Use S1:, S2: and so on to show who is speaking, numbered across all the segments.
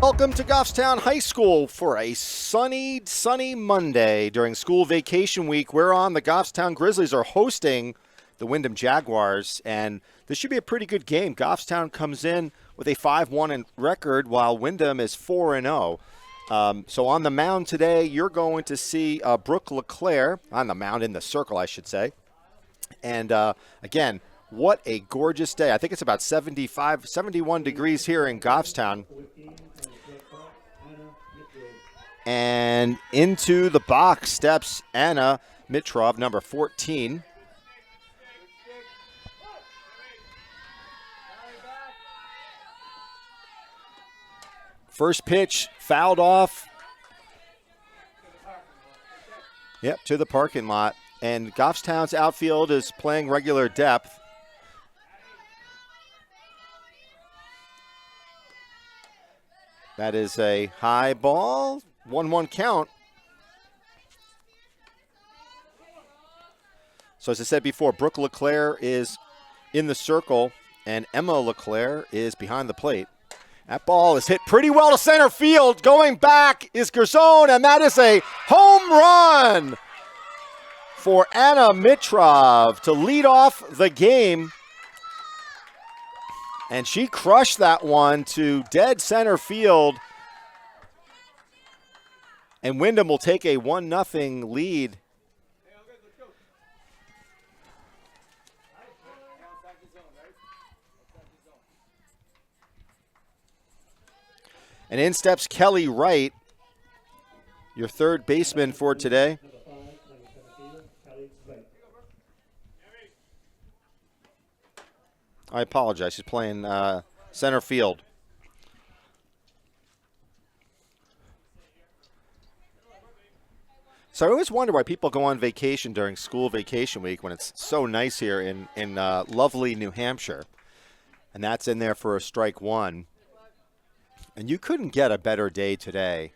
S1: Welcome to Goffstown High School for a sunny Monday during school vacation week. Whereon the Goffstown Grizzlies are hosting the Windham Jaguars, and this should be a pretty good game. Goffstown comes in with a 5-1 record, while Windham is 4-0. So on the mound today, you're going to see Brooke LeClaire, on the mound, in the circle, I should say. And again, what a gorgeous day. I think it's about 71 degrees here in Goffstown. And into the box steps Anna Mitrov, number 14. First pitch fouled off. Yep, to the parking lot. And Goffstown's outfield is playing regular depth. That is a high ball. 1-1 count. So as I said before, Brooke LeClaire is in the circle, and Emma LeClaire is behind the plate. That ball is hit pretty well to center field. Going back is Gerzone, and that is a home run for Anna Mitrov to lead off the game. And she crushed that one to dead center field. And Windham will take a 1-0 lead. And in steps Kelly Wright, your third baseman for today. I apologize. She's playing center field. So I always wonder why people go on vacation during school vacation week when it's so nice here in lovely New Hampshire. And that's in there for a strike one. And you couldn't get a better day today.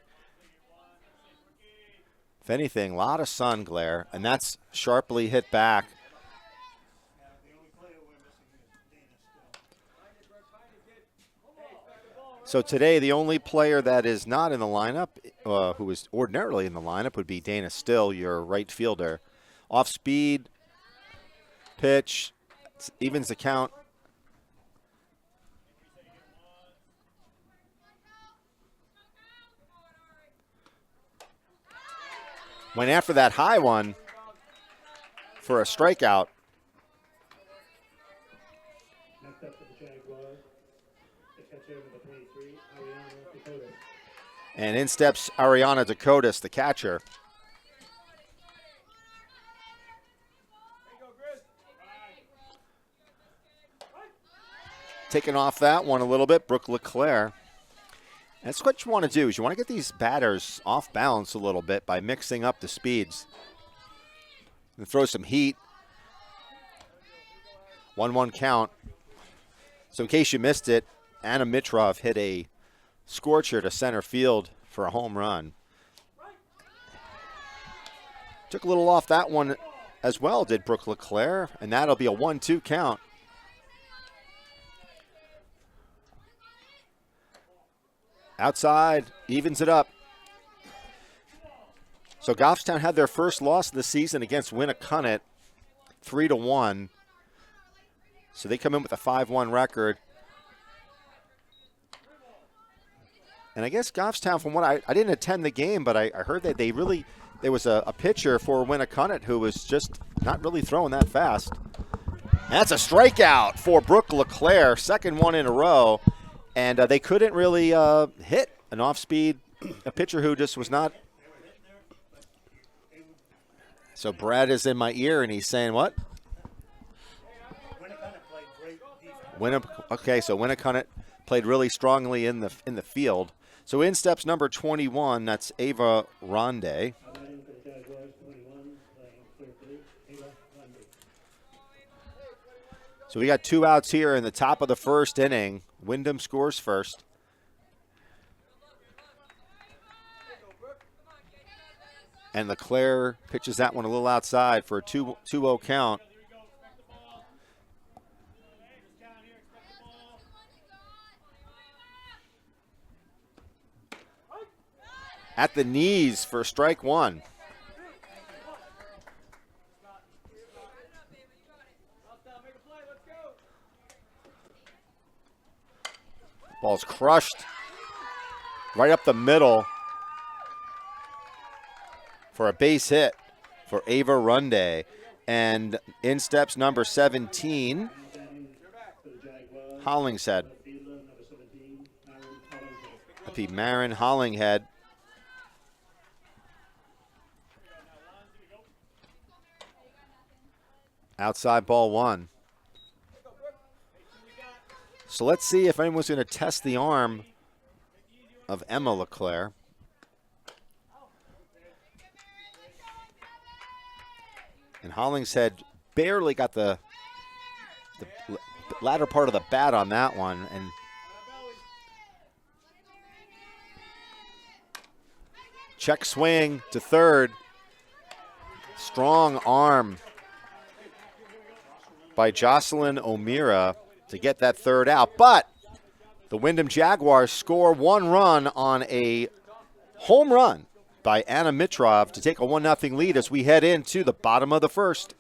S1: If anything, a lot of sun glare, and that's sharply hit back. So today, the only player that is not in the lineup, who is ordinarily in the lineup, would be Dana Still, your right fielder. Off speed, pitch, evens the count. Went after that high one for a strikeout. And in steps Ariana Dakotas, the catcher. Taking off that one a little bit, Brooke LeClaire. That's what you want to do, is you want to get these batters off balance a little bit by mixing up the speeds. And throw some heat. 1-1 count. So in case you missed it, Anna Mitrov hit a scorcher to center field for a home run. Took a little off that one as well, did Brooke LeClaire, and that'll be a 1-2 count. Outside, evens it up. So Goffstown had their first loss of the season against Winnicott, 3-1. So they come in with a 5-1 record. And I guess Goffstown, from what I didn't attend the game, but I heard that there was a pitcher for Winnicott who was just not really throwing that fast. And that's a strikeout for Brooke LeClaire, second one in a row. And they couldn't really hit an off-speed, a pitcher who just was not. So Brad is in my ear, and he's saying what? Okay, so Winnicott played really strongly in the field. So in steps number 21, that's Ava Ronde. So we got 2 outs here in the top of the first inning. Windham scores first. And LeClaire pitches that one a little outside for a 2-0 count. at the knees for strike one. Ball's crushed right up the middle for a base hit for Ava Runde. And in steps number 17, Hollingshead. That'd be Marin Hollinghead. Outside ball one. So let's see if anyone's going to test the arm of Emma LeClaire. And Hollingshead barely got the latter part of the bat on that one. And check swing to third. Strong arm by Jocelyn O'Meara to get that third out. But the Windham Jaguars score 1 run on a home run by Anna Mitrov to take a 1-0 lead as we head into the bottom of the first.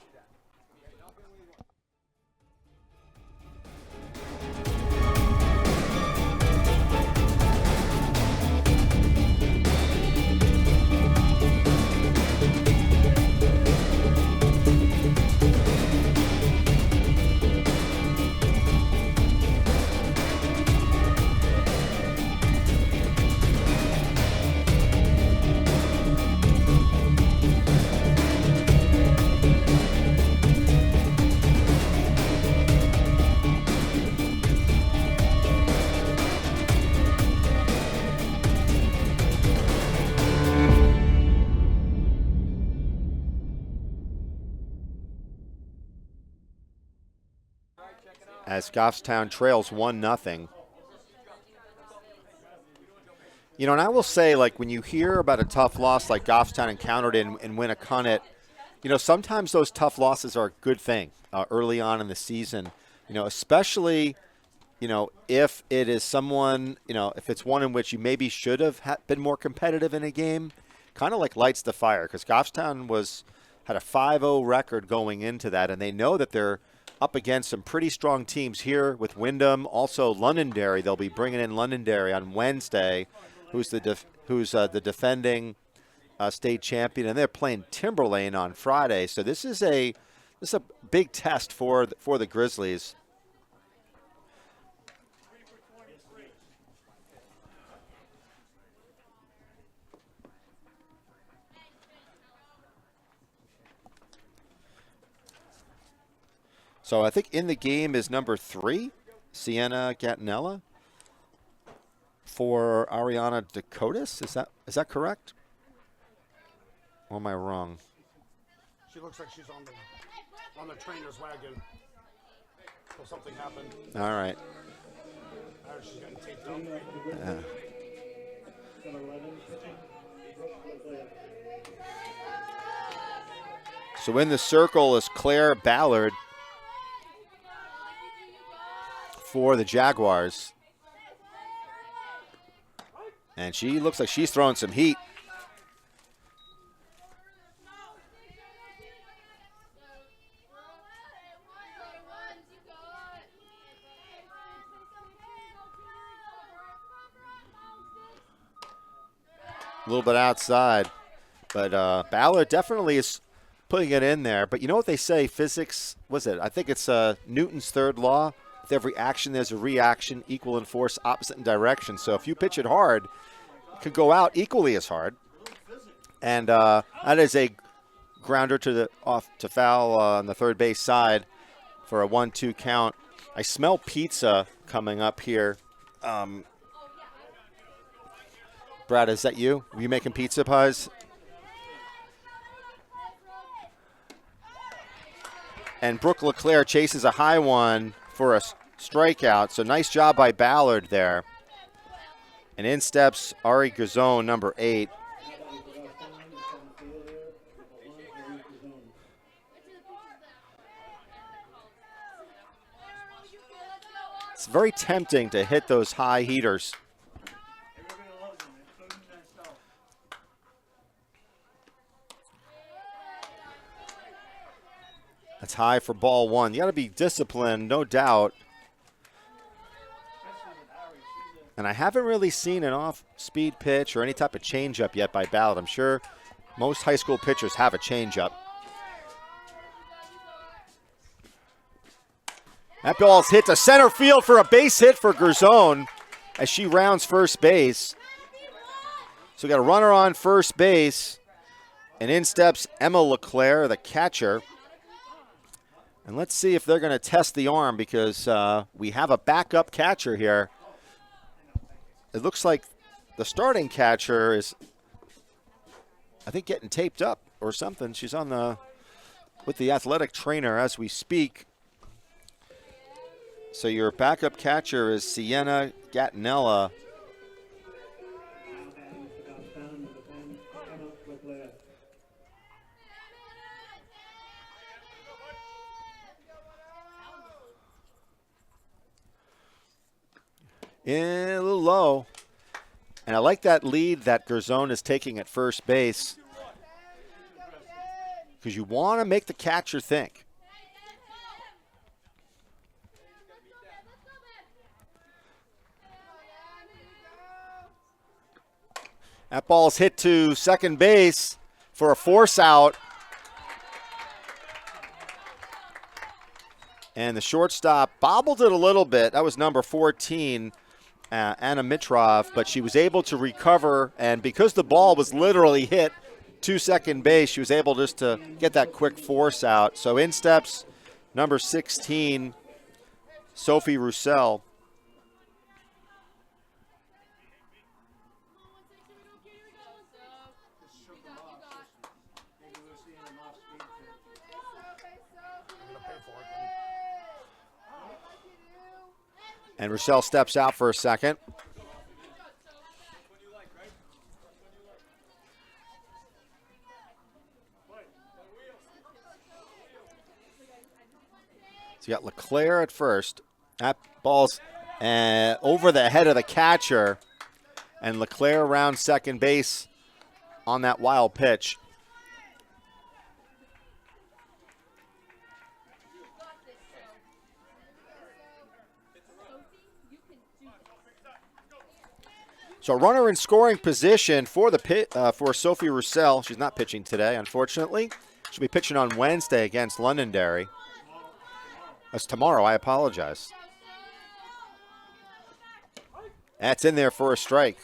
S1: As Goffstown trails 1-0. You know, and I will say, like, when you hear about a tough loss like Goffstown encountered in Winnacunnet, you know, sometimes those tough losses are a good thing early on in the season, you know, especially, you know, if it is someone, you know, if it's one in which you maybe should have been more competitive in a game, kind of like lights the fire, because Goffstown had a 5-0 record going into that, and they know that they're up against some pretty strong teams here with Windham, also Londonderry. They'll be bringing in Londonderry on Wednesday, who's the defending state champion, and they're playing Timberlane on Friday. So this is a big test for the Grizzlies. So I think in the game is number 3, Sienna Gattinella, for Ariana Dakotas. Is that correct? Or am I wrong?
S2: She looks like she's on the trainer's wagon. So something happened.
S1: All right.
S2: She's getting taped up.
S1: So in the circle is Claire Ballard for the Jaguars. And she looks like she's throwing some heat. A little bit outside. But Ballard definitely is putting it in there. But you know what they say, physics, I think it's Newton's third law. With every action, there's a reaction, equal in force, opposite in direction. So if you pitch it hard, it could go out equally as hard. And that is a grounder to foul on the third base side for a 1-2 count. I smell pizza coming up here. Brad, is that you? Were you making pizza pies? And Brooke LeClaire chases a high one for a strikeout. So nice job by Ballard there. And in steps Ari Gazone, number 8. It's very tempting to hit those high heaters. That's high for ball one. You got to be disciplined, no doubt. And I haven't really seen an off-speed pitch or any type of changeup yet by Ballard. I'm sure most high school pitchers have a changeup. That ball's hit to center field for a base hit for Gerzone as she rounds first base. So we got a runner on first base, and in steps Emma LeClaire, the catcher. And let's see if they're going to test the arm because we have a backup catcher here. It looks like the starting catcher is, I think, getting taped up or something. She's on with the athletic trainer as we speak. So your backup catcher is Sienna Gattinella. In a little low. And I like that lead that Gerzone is taking at first base because you want to make the catcher think. That ball's hit to second base for a force out. And the shortstop bobbled it a little bit. That was number 14, Anna Mitrov, but she was able to recover. And because the ball was literally hit to second base, she was able just to get that quick force out. So in steps number 16, Sophie Roussel. And Rochelle steps out for a second. So you got LeClaire at first. That ball's over the head of the catcher. And LeClaire around second base on that wild pitch. So a runner in scoring position for for Sophie Roussel. She's not pitching today, unfortunately. She'll be pitching on Wednesday against Londonderry. That's tomorrow. I apologize. That's in there for a strike.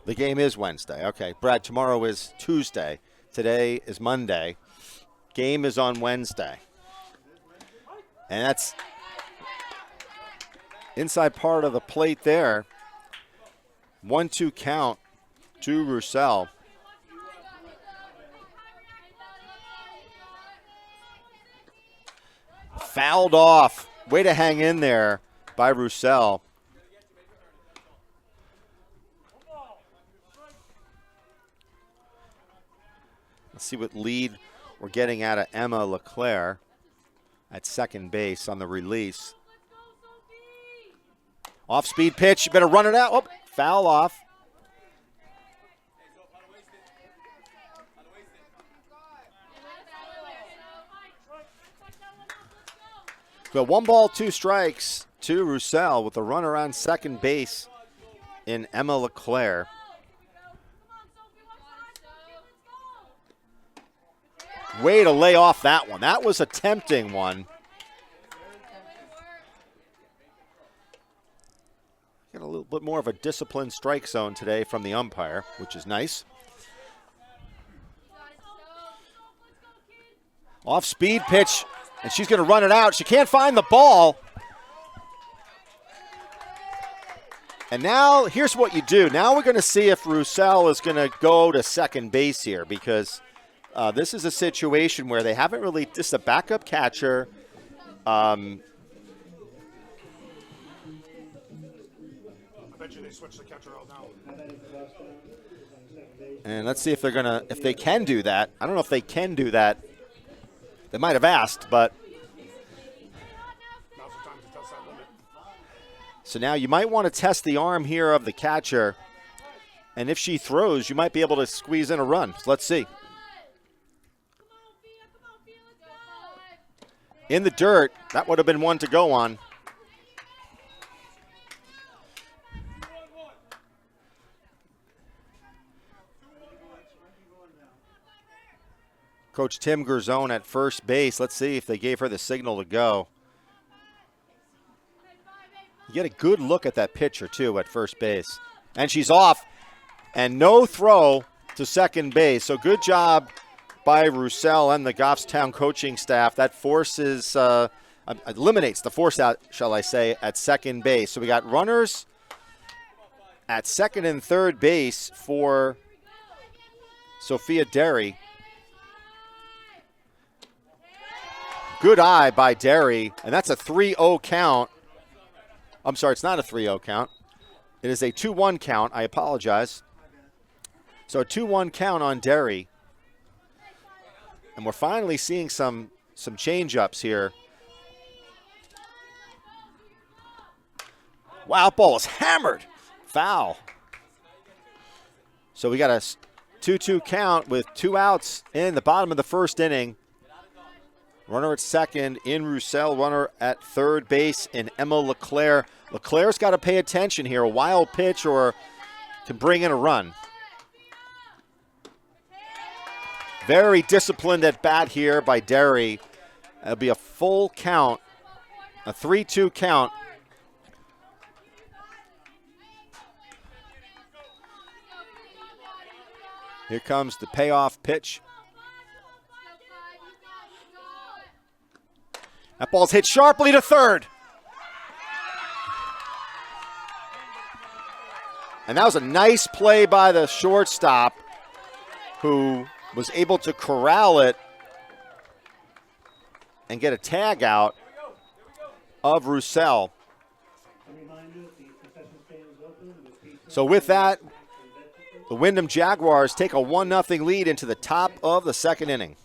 S1: The game is Wednesday. Okay, Brad, tomorrow is Tuesday. Today is Monday. Game is on Wednesday. And that's inside part of the plate there. 1-2 count to Roussel. Fouled off. Way to hang in there by Roussel. Let's see what lead we're getting out of Emma LeClaire at second base on the release. Off-speed pitch. You better run it out. Oh, foul off. So 1 ball, 2 strikes to Roussel with a runner on second base in Emma LeClaire. Way to lay off that one. That was a tempting one. Got a little bit more of a disciplined strike zone today from the umpire, which is nice. Off-speed pitch, and she's going to run it out. She can't find the ball. And now, here's what you do. Now we're going to see if Roussel is going to go to second base here because this is a situation where they haven't really, this is a backup catcher.
S2: I bet you they switched the catcher out now.
S1: And let's see if they're gonna, if they can do that. I don't know if they can do that. They might have asked, but.
S2: Now's the time to test that limit.
S1: So now you might want to test the arm here of the catcher. And if she throws, you might be able to squeeze in a run. So let's see. In the dirt, that would have been one to go on. Coach Tim Gerzone at first base. Let's see if they gave her the signal to go. You get a good look at that pitcher, too, at first base. And she's off. And no throw to second base. So good job by Roussel and the Goffstown coaching staff. That forces, eliminates the force out, shall I say, at second base. So we got runners at second and third base for Sophia Derry. Good eye by Derry, and that's a 3-0 count. I'm sorry, it's not a 3-0 count. It is a 2-1 count. I apologize. So a 2-1 count on Derry. And we're finally seeing some change-ups here. Wow, ball is hammered. Foul. So we got a 2-2 count with 2 outs in the bottom of the first inning. Runner at second in Roussel. Runner at third base in Emma LeClaire. LeClaire's got to pay attention here. A wild pitch or can bring in a run. Very disciplined at bat here by Derry. It'll be a full count, a 3-2 count. Here comes the payoff pitch. That ball's hit sharply to third. And that was a nice play by the shortstop who was able to corral it and get a tag out of Roussel. So with that, the Windham Jaguars take a 1-0 lead into the top of the second inning.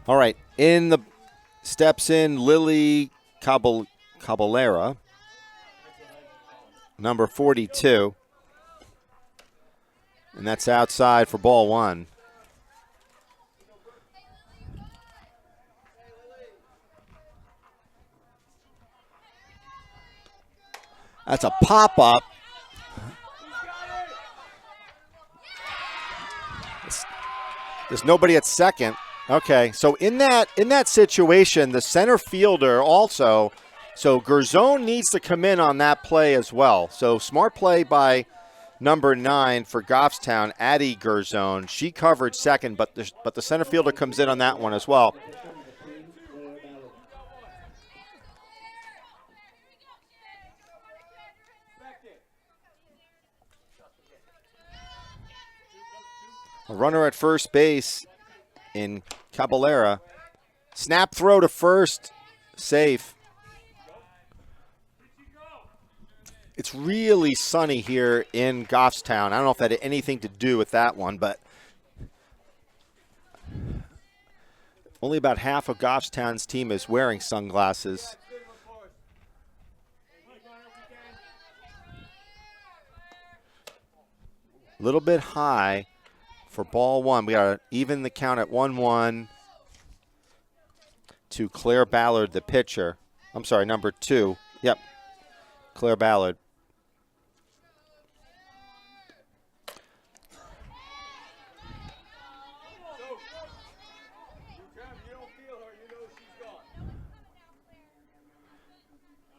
S1: All right, steps in Lily Caballera, number 42. And that's outside for ball one. That's a pop-up. There's nobody at second. Okay, so in that situation, the center fielder also, so Gerzone needs to come in on that play as well. So smart play by number 9 for Goffstown, Addie Gerzone. She covered second, but the center fielder comes in on that one as well. A runner at first base in Caballera. Snap throw to first, safe. It's really sunny here in Goffstown. I don't know if that had anything to do with that one, but only about half of Goffstown's team is wearing sunglasses. A little bit high for ball one. We got to even the count at 1-1 to Claire Ballard, the pitcher. I'm sorry, number 2. Yep, Claire Ballard.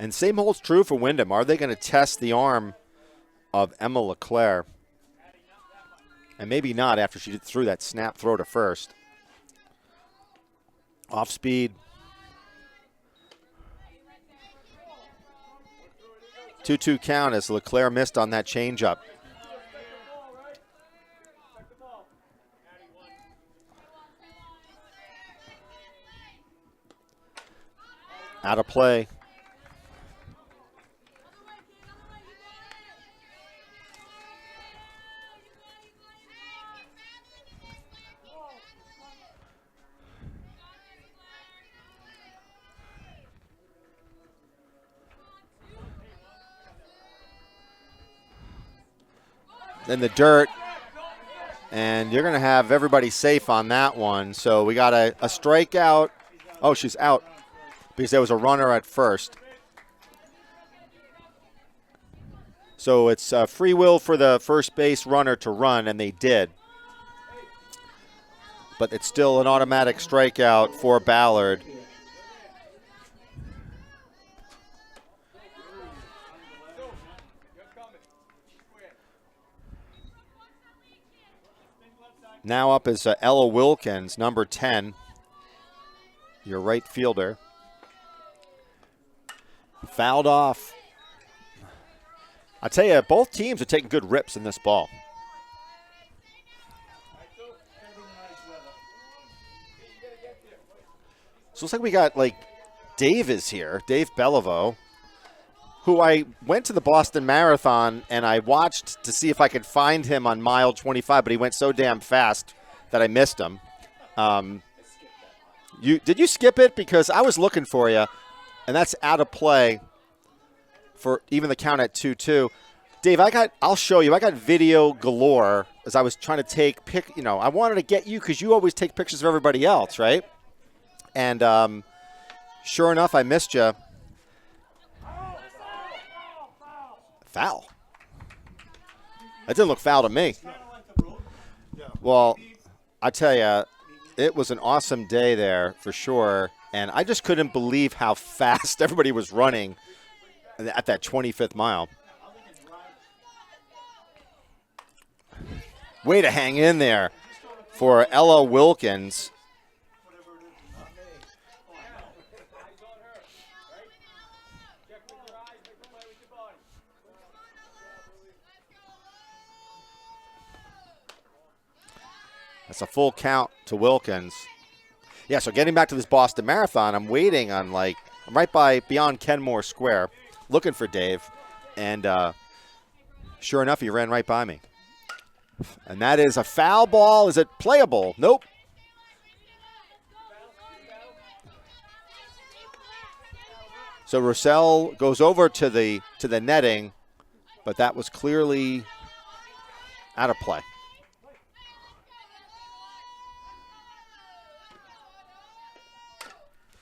S1: And same holds true for Windham. Are they going to test the arm of Emma LeClaire? And maybe not after she threw that snap throw to first. Off speed. 2-2 count as LeClaire missed on that changeup. Out of play. In the dirt, and you're going to have everybody safe on that one. So we got a strikeout. Oh, she's out because there was a runner at first. So it's free will for the first base runner to run, and they did. But it's still an automatic strikeout for Ballard. Now up is Ella Wilkins, number 10, your right fielder. Fouled off. I tell you, both teams are taking good rips in this ball. So it looks like we got, like, Dave is here, Dave Beliveau, who I went to the Boston Marathon and I watched to see if I could find him on mile 25, but he went so damn fast that I missed him. Did you skip it? Because I was looking for you, and that's out of play for even the count at 2-2. Dave, I'll show you. I got video galore as I was trying to I wanted to get you because you always take pictures of everybody else, right? And sure enough, I missed you. Foul. That didn't look foul to me. Well, I tell you, it was an awesome day there for sure, and I just couldn't believe how fast everybody was running at that 25th mile. Way to hang in there for Ella Wilkins. That's a full count to Wilkins. Yeah, so getting back to this Boston Marathon, I'm waiting on, I'm right beyond Kenmore Square, looking for Dave, and sure enough, he ran right by me. And that is a foul ball. Is it playable? Nope. So Roussel goes over to the netting, but that was clearly out of play.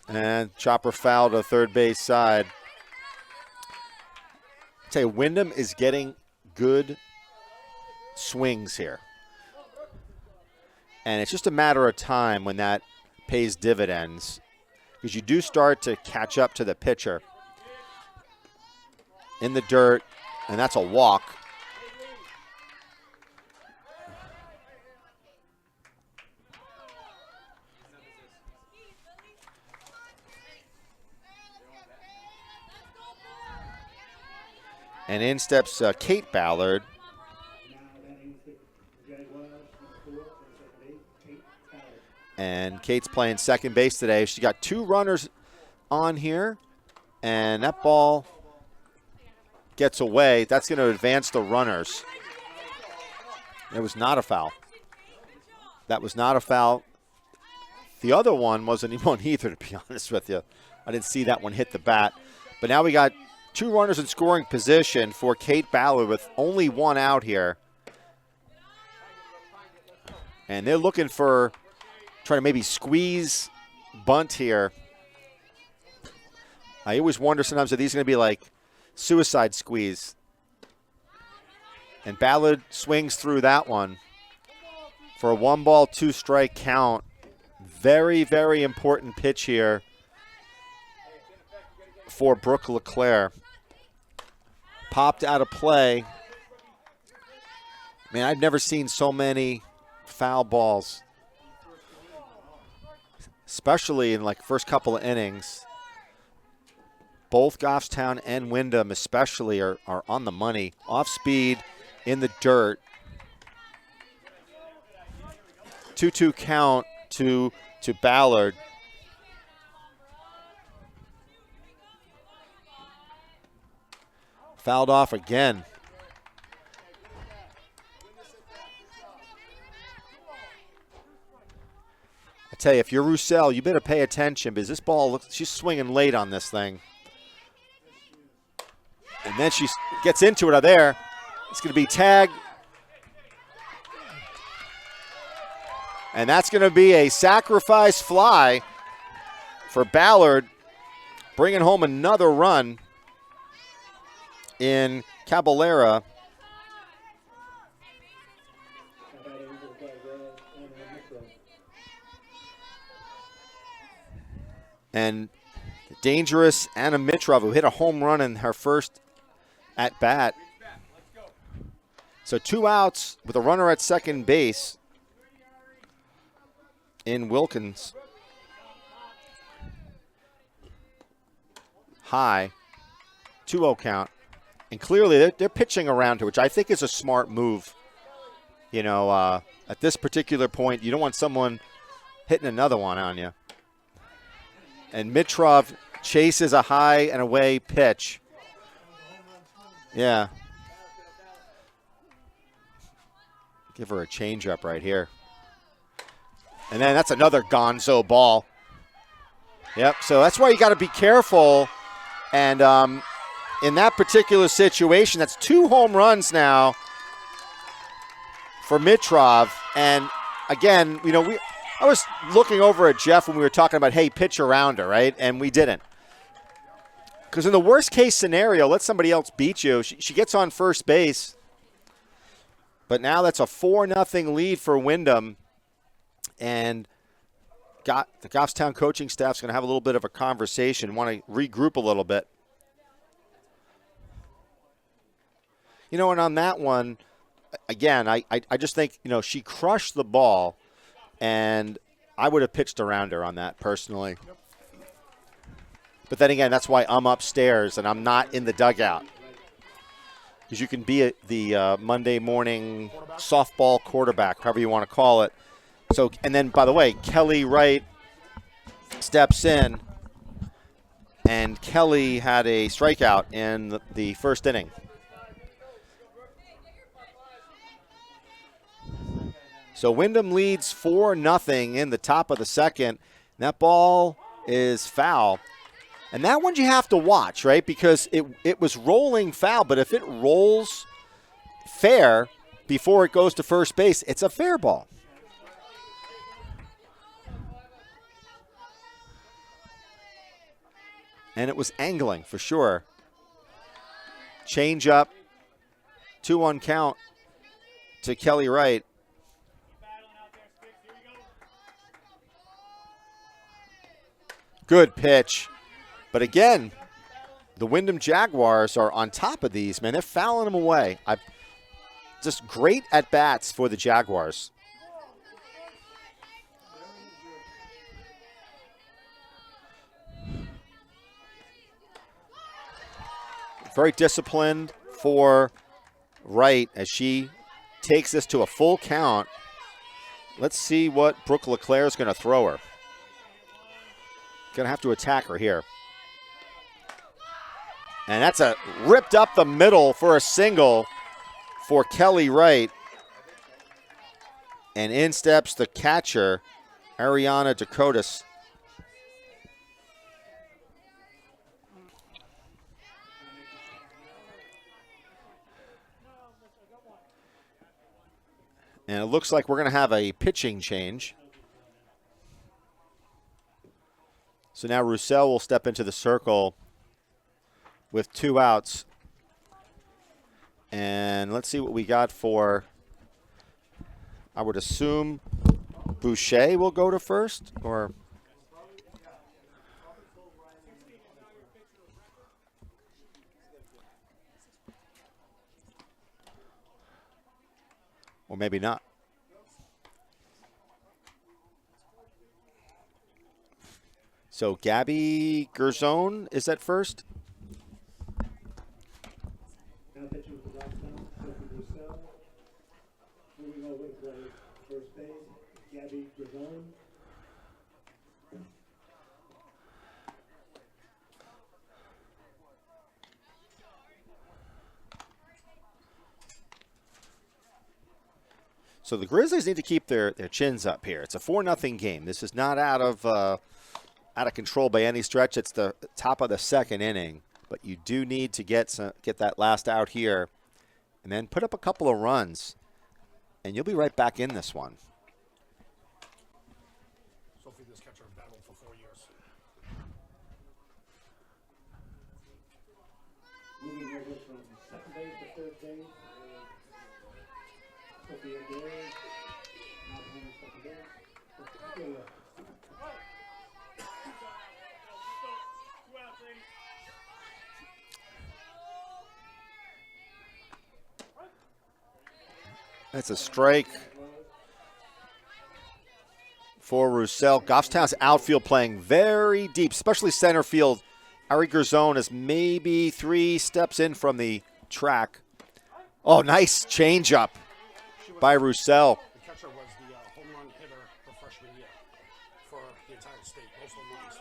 S1: And chopper foul to third base side. I tell you, Windham is getting good swings here. And it's just a matter of time when that pays dividends, because you do start to catch up to the pitcher. In the dirt, and that's a walk. And in steps Kate Ballard. And Kate's playing second base today. She got 2 runners on here. And that ball gets away. That's going to advance the runners. It was not a foul. That was not a foul. The other one wasn't one either, to be honest with you. I didn't see that one hit the bat. But now we got 2 runners in scoring position for Kate Ballard with only 1 out here. And they're looking for, trying to maybe squeeze bunt here. I always wonder sometimes are these going to be like suicide squeeze. And Ballard swings through that one for a 1-ball, 2-strike count. Very, very important pitch here for Brooke LeClaire. Popped out of play. Man, I've never seen so many foul balls, especially in like first couple of innings. Both Goffstown and Windham especially are on the money. Off speed, in the dirt. 2-2 count to Ballard. Fouled off again. I tell you, if you're Roussel, you better pay attention because this ball looks, she's swinging late on this thing. And then she gets into it out there. It's going to be tagged. And that's going to be a sacrifice fly for Ballard, bringing home another run in Caballera. And dangerous Anna Mitrov, who hit a home run in her first at bat. So 2 outs with a runner at second base in Wilkins. High, 2-0 count. And clearly they're pitching around her, which I think is a smart move. You know, at this particular point, you don't want someone hitting another one on you. And Mitrov chases a high and away pitch. Yeah. Give her a changeup right here. And then that's another gonzo ball. Yep, so that's why you got to be careful. And in that particular situation, that's 2 home runs now for Mitrov. And again, you know, I was looking over at Jeff when we were talking about, hey, pitch around her, right? And we didn't. Because in the worst case scenario, let somebody else beat you. She gets on first base. But now that's a 4-0 lead for Windham. And the Goffstown coaching staff's going to have a little bit of a conversation, want to regroup a little bit. You know, and on that one, again, I just think, you know, she crushed the ball, and I would have pitched around her on that personally. Yep. But then again, that's why I'm upstairs and I'm not in the dugout. Because you can be the Monday morning softball quarterback, however you want to call it. So, and then, by the way, Kelly Wright steps in, and Kelly had a strikeout in the first inning. So Windham leads 4-0 in the top of the second. That ball is foul. And that one you have to watch, right? Because it was rolling foul, but if it rolls fair before it goes to first base, it's a fair ball. And it was angling for sure. Change up, 2-1 count to Kelly Wright. Good pitch. But again, the Windham Jaguars are on top of these, man. They're fouling them away. Just great at-bats for the Jaguars. Very disciplined for Wright as she takes this to a full count. Let's see what Brooke LeClaire is going to throw her. Going to have to attack her here. And that's a ripped up the middle for a single for Kelly Wright. And in steps the catcher, Ariana Dakotas. And it looks like we're going to have a pitching change. So now Roussel will step into the circle with 2 outs. And let's see what we got for, I would assume Boucher will go to first, or maybe not. So Gabby Gerzon is at first.
S3: Now pitching for Goffstown, Sophie Roussel. Moving over to play first base, Gabby Gravone.
S1: So the Grizzlies need to keep their chins up here. It's a 4-0 game. This is not out of control by any stretch. It's the top of the second inning, but you do need to get that last out here, and then put up a couple of runs, and you'll be right back in this one.
S2: Sophie, this catcher battled for 4 years.
S3: Moving over from second base to third base. Sophie Adair. Now playing second base.
S1: That's a strike for Roussel. Goffstown's outfield playing very deep, especially center field. Ari Gerzon is maybe 3 steps in from the track. Oh, nice changeup by Roussel.
S2: The catcher was the home run hitter for freshman year for the entire state, most home runs.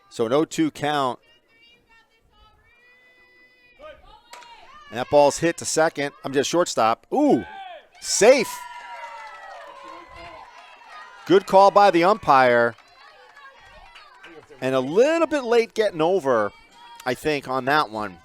S1: So an 0-2 count. And that ball's hit to second. I'm just shortstop. Ooh, safe. Good call by the umpire. And a little bit late getting over, I think, on that one.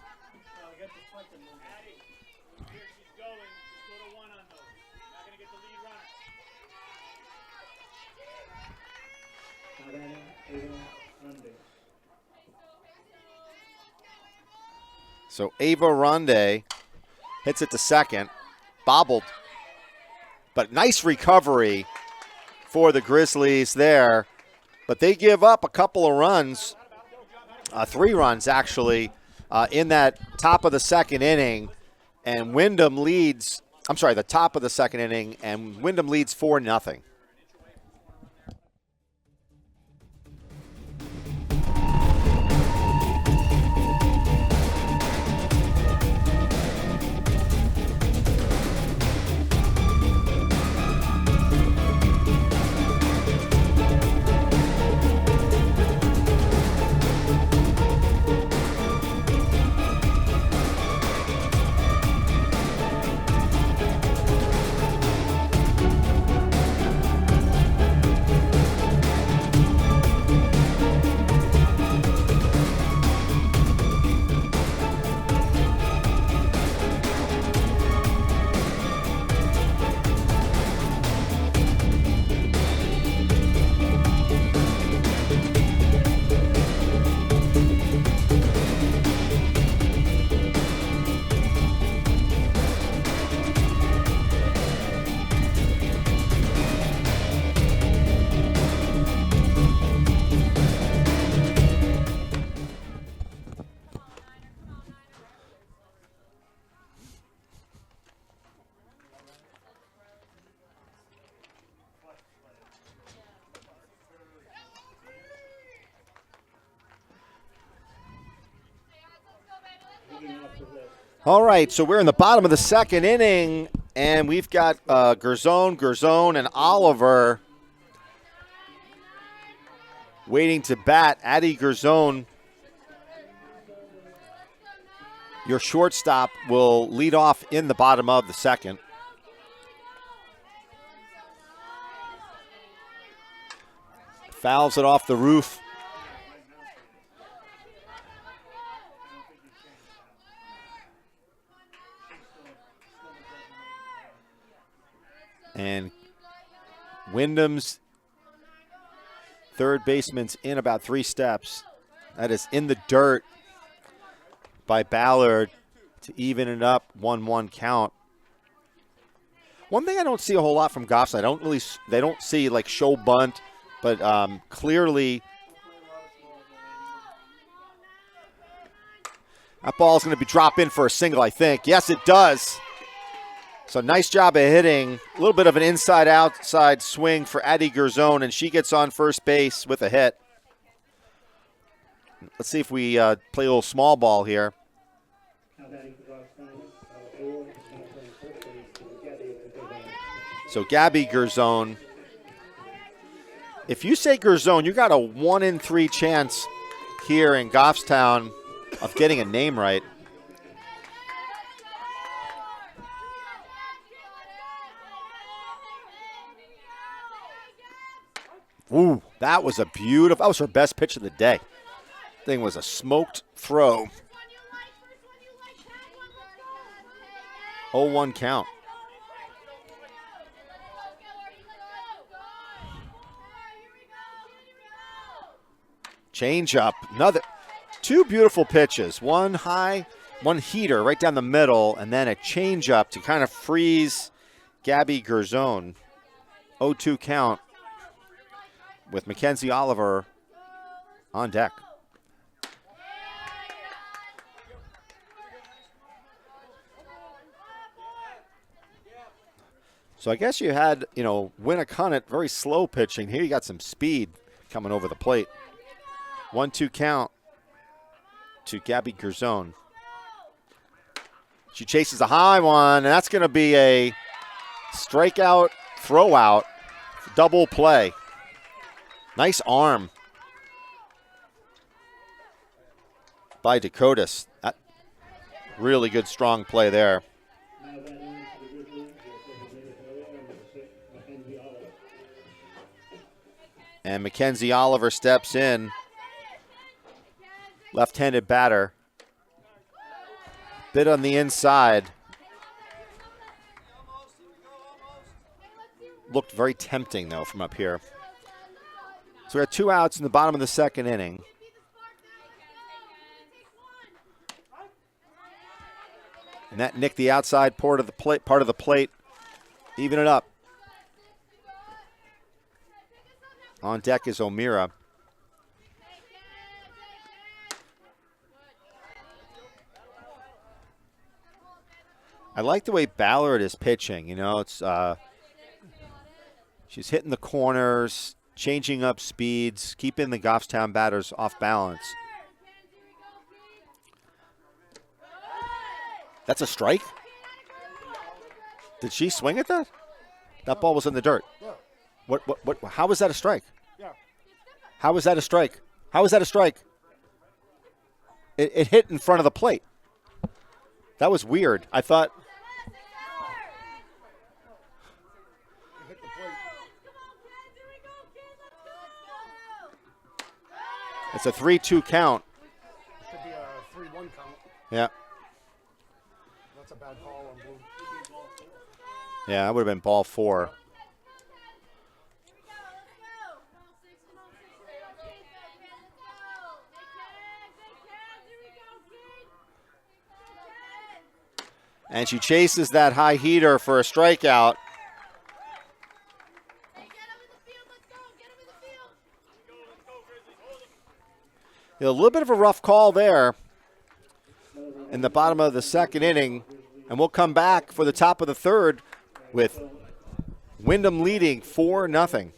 S1: So Ava Ronde hits it to second, bobbled. But nice recovery for the Grizzlies there. But they give up a couple of runs, 3 runs actually, in that top of the second inning. And Windham leads, the top of the second inning, and Windham leads 4-0. All right, so we're in the bottom of the second inning, and we've got Gerzon, and Oliver waiting to bat. Addie Gerzon Your shortstop will lead off in the bottom of the second. Fouls it off the roof. And Windham's third baseman's in about 3 steps. That is in the dirt by Ballard to even it up, 1-1 count. One thing I don't see a whole lot from Goffstown, they don't see like show bunt, but clearly that ball's going to be drop in for a single, I think. Yes, it does. So nice job of hitting. A little bit of an inside-outside swing for Addie Gerzone, and she gets on first base with a hit. Let's see if we play a little small ball here. So Gabby Gerzone. If you say Gerzone, you got a 1 in 3 chance here in Goffstown of getting a name right. Ooh, that was that was her best pitch of the day. Thing was a smoked throw. 0-1 count. Change up. Another 2 beautiful pitches. One high, one heater right down the middle, and then a change up to kind of freeze Gabby Gerzone. 0-2 count with Mackenzie Oliver on deck. So I guess you had, Winnicott very slow pitching. Here you got some speed coming over the plate. 1-2 count to Gabby Gerzone. She chases a high one, and that's going to be a strikeout, throw out, double play. Nice arm by Dakotas. Really good, strong play there. And Mackenzie Oliver steps in. Left-handed batter. Bit on the inside. Looked very tempting, though, from up here. So we got 2 outs in the bottom of the second inning. And that nicked the outside part of the plate. Even it up. On deck is O'Meara. I like the way Ballard is pitching. It's she's hitting the corners, changing up speeds, keeping the Goffstown batters off balance. That's a strike? Did she swing at that? That ball was in the dirt.
S2: Yeah.
S1: What, how was that a strike?
S2: Yeah.
S1: How was that a strike? How was that a strike? It hit in front of the plate. That was weird. I thought.
S2: It hit the plate.
S1: It's a 3-2 count.
S2: It should be a 3-1 count.
S1: Yeah.
S2: That's a bad call on blue.
S1: Yeah, that would have been ball 4. And she chases that high heater for a strikeout. A little bit of a rough call there in the bottom of the second inning. And we'll come back for the top of the third with Windham leading 4-0.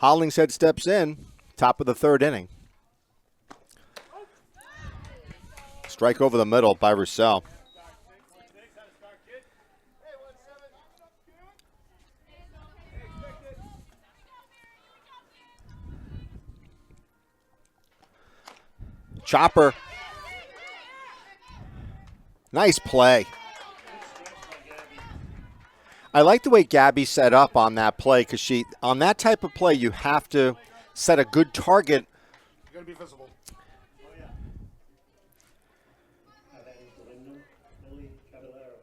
S1: Hollingshead steps in, top of the third inning. Strike over the middle by Roussel. Chopper. Nice play. I like the way Gabby set up on that play because on that type of play, you have to set a good target.
S2: You gotta be visible.
S3: Oh, yeah. Now that is the Windham, Lily Caballero.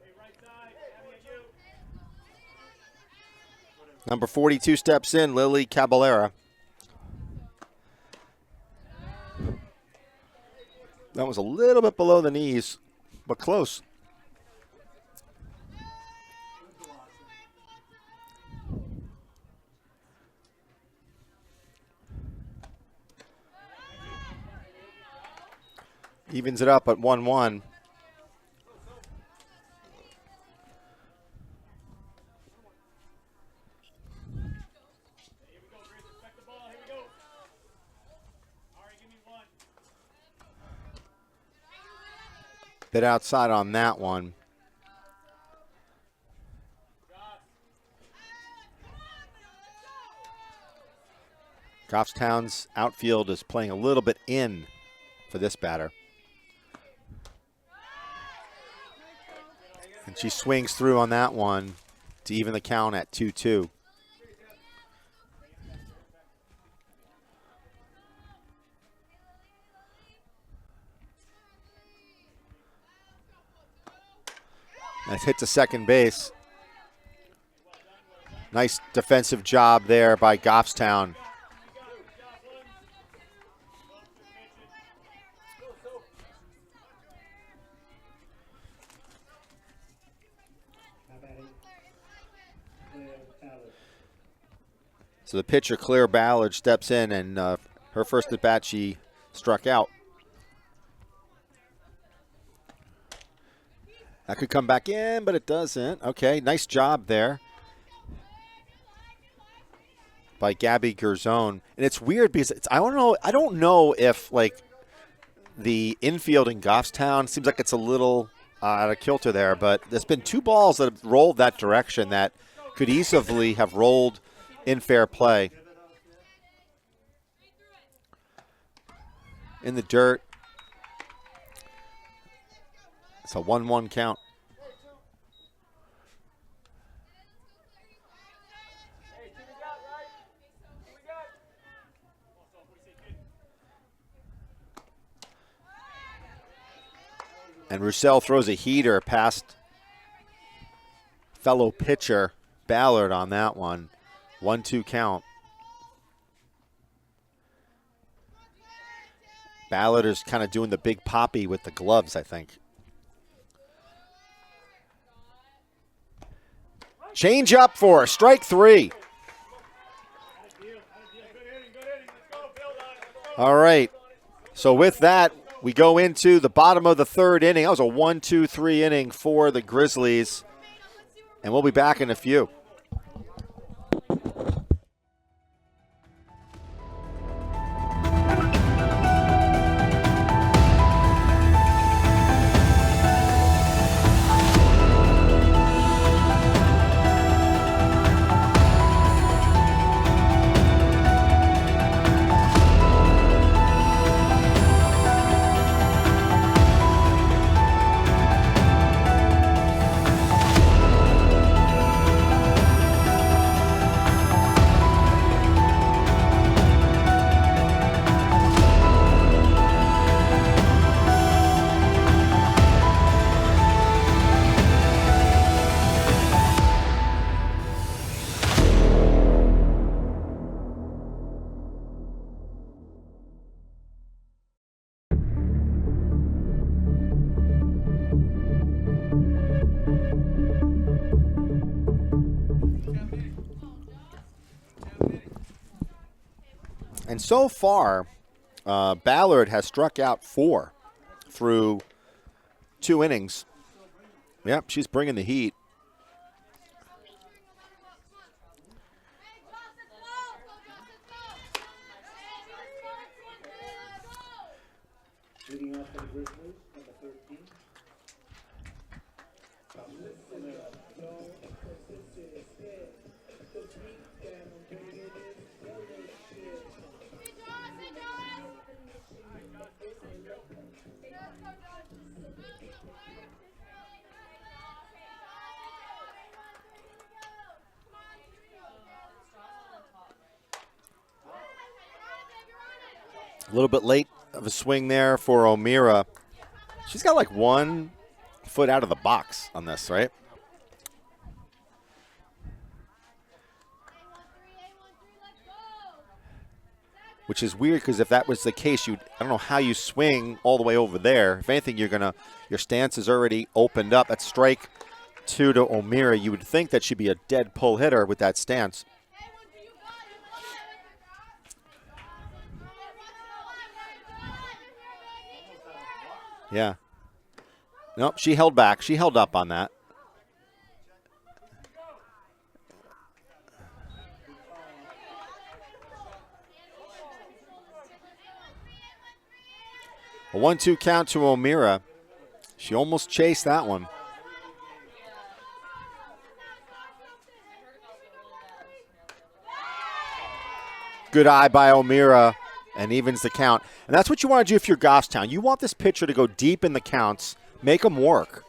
S1: Number 42 steps in, Lily Caballera. That was a little bit below the knees, but close. Evens it up at 1-1. Bit outside on that one. Goffstown's outfield is playing a little bit in for this batter. And she swings through on that one to even the count at 2-2. Nice hit to second base. Nice defensive job there by Goffstown. So the pitcher, Claire Ballard, steps in, and her first at bat, she struck out. That could come back in, but it doesn't. Okay, nice job there by Gabby Gerzone. And it's weird because I don't know if like the infield in Goffstown seems like it's a little out of kilter there, but there's been two balls that have rolled that direction that could easily have rolled in fair play. In the dirt. It's a 1-1 count. And Roussel throws a heater past fellow pitcher Ballard on that one. 1-2 count. Ballard is kind of doing the big poppy with the gloves, I think. Change up for strike three. All right. So with that, we go into the bottom of the third inning. That was a 1-2-3 inning for the Grizzlies. And we'll be back in a few. And so far, Ballard has struck out 4 through 2 innings. Yep, she's bringing the heat. A little bit late of a swing there for O'Meara. She's got like 1 foot out of the box on this, right? Which is weird because if that was the case, I don't know how you swing all the way over there. If anything, your stance is already opened up. That's strike 2 to O'Meara. You would think that she'd be a dead pull hitter with that stance. Yeah. Nope, she held back. She held up on that. A 1-2 count to O'Meara. She almost chased that one. Good eye by O'Meara and evens the count. And that's what you want to do if you're Goffstown. You want this pitcher to go deep in the counts, make them work.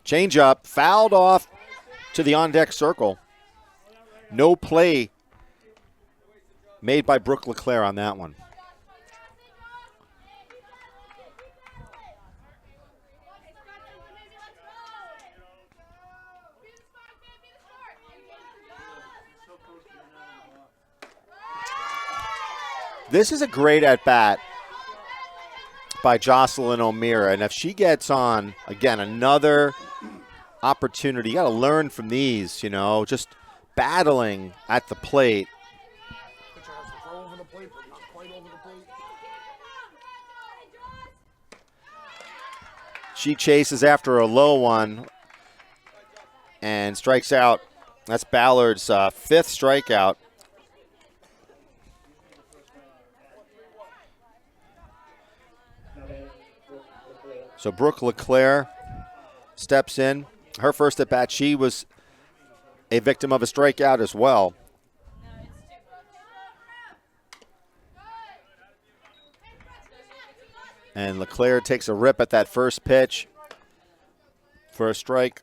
S1: Change up, fouled off to the on-deck circle. No play made by Brooke LeClaire on that one. This is a great at-bat by Jocelyn O'Meara, and if she gets on, again, another opportunity. You got to learn from these, just battling at the plate.
S2: Pitcher has to throw over the plate, but not quite over the plate.
S1: She chases after a low one and strikes out. That's Ballard's 5th strikeout. So Brooke LeClaire steps in. Her first at bat, she was a victim of a strikeout as well. And LeClaire takes a rip at that first pitch for a strike.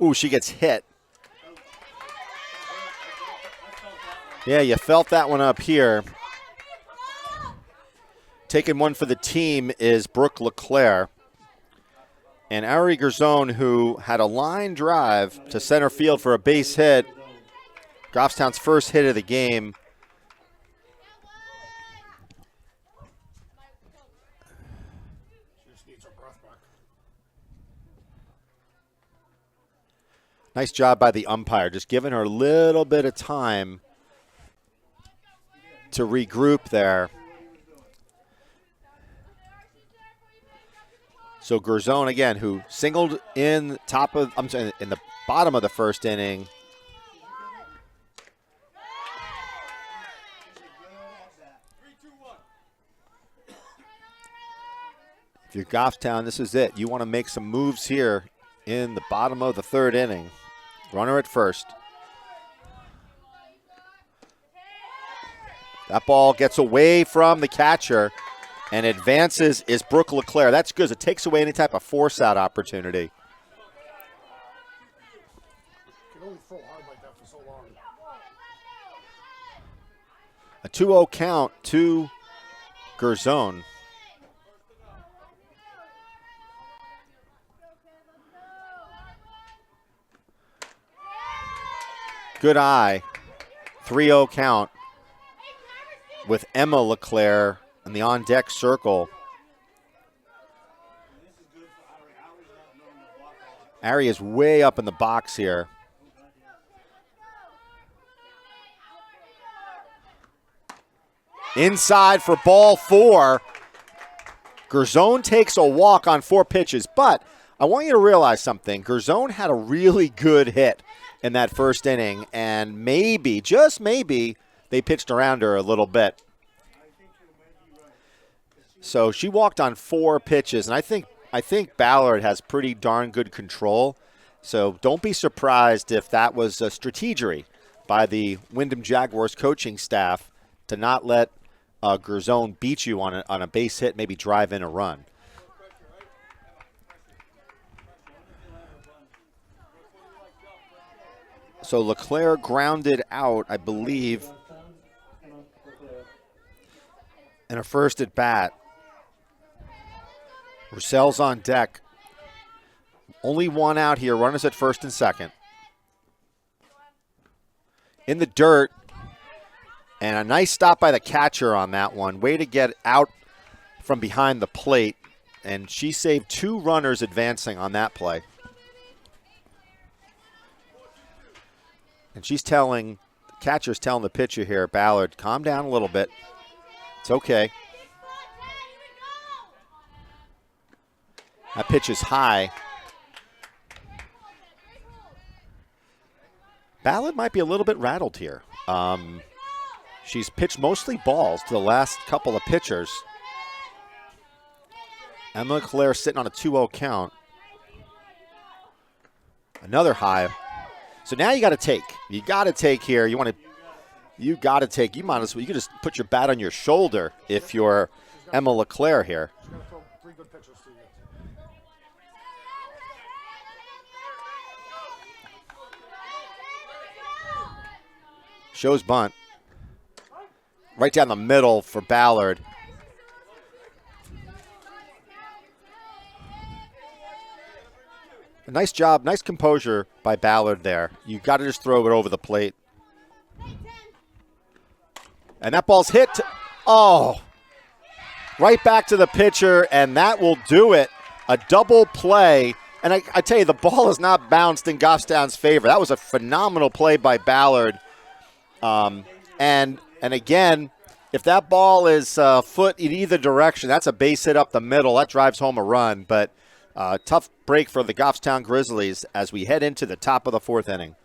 S1: Ooh, she gets hit. Yeah, you felt that one up here. Taking one for the team is Brooke LeClaire. And Ari Garzone, who had a line drive to center field for a base hit, Goffstown's first hit of the game.
S2: She just needs her breath back.
S1: Nice job by the umpire, just giving her a little bit of time to regroup there. So Garzone again, who singled in in the bottom of the first inning. If you're Goffstown, this is it. You want to make some moves here in the bottom of the 3rd inning. Runner at first. That ball gets away from the catcher and advances is Brooke LeClaire. That's good. It takes away any type of force-out opportunity.
S2: You can only throw hard like that for so long.
S1: A 2-0 count to Garzone. Good eye. 3-0 count with Emma LeClaire in the on-deck circle. Ari is way up in the box here. Inside for ball 4. Gerzone takes a walk on 4 pitches, but I want you to realize something. Gerzone had a really good hit in that first inning, and maybe, just maybe, they pitched around her a little bit. So she walked on 4 pitches, and I think Ballard has pretty darn good control. So don't be surprised if that was a strategery by the Windham Jaguars coaching staff to not let Gerzone beat you on a base hit, maybe drive in a run. So LeClaire grounded out, I believe, in her first at bat. Roussel's on deck. Only one out here. Runners at first and second. In the dirt. And a nice stop by the catcher on that one. Way to get out from behind the plate. And she saved 2 runners advancing on that play. And the catcher's telling the pitcher here, Ballard, calm down a little bit. It's okay. That pitch is high. Ballard might be a little bit rattled here. She's pitched mostly balls to the last couple of pitchers. Emma LeClaire sitting on a 2-0 count. Another high. So now you got to take. You got to take here. You got to take. You might as well. You could just put your bat on your shoulder if you're Emma LeClaire here.
S2: She's going to throw 3 good pitches to you.
S1: Shows bunt. Right down the middle for Ballard. A nice job, nice composure by Ballard there. You got to just throw it over the plate. And that ball's hit. Right back to the pitcher, and that will do it. A double play. And I tell you, the ball has not bounced in Goffstown's favor. That was a phenomenal play by Ballard. And again, if that ball is foot in either direction, that's a base hit up the middle. That drives home a run. But tough break for the Goffstown Grizzlies as we head into the top of the 4th inning.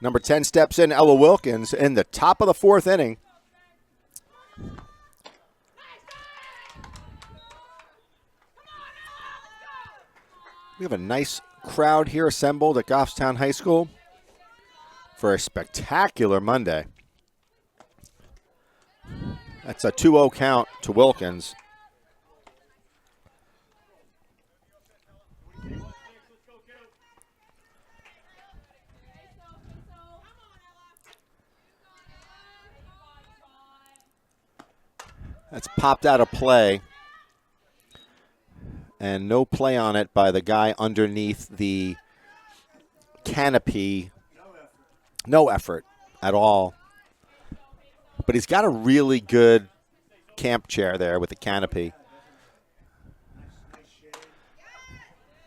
S1: Number 10 steps in, Ella Wilkins, in the top of the 4th inning. We have a nice crowd here assembled at Goffstown High School for a spectacular Monday. That's a 2-0 count to Wilkins. That's popped out of play. And no play on it by the guy underneath the canopy. No effort at all. But he's got a really good camp chair there with the canopy.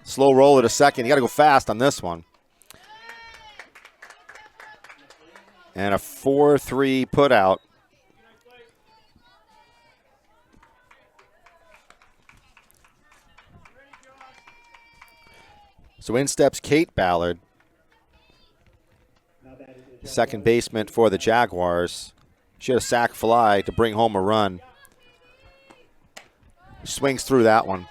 S1: Slow roller to second. You got to go fast on this one. And a 4-3 put out. So in steps Kate Ballard, second baseman for the Jaguars. She had a sac fly to bring home a run. Swings through that one.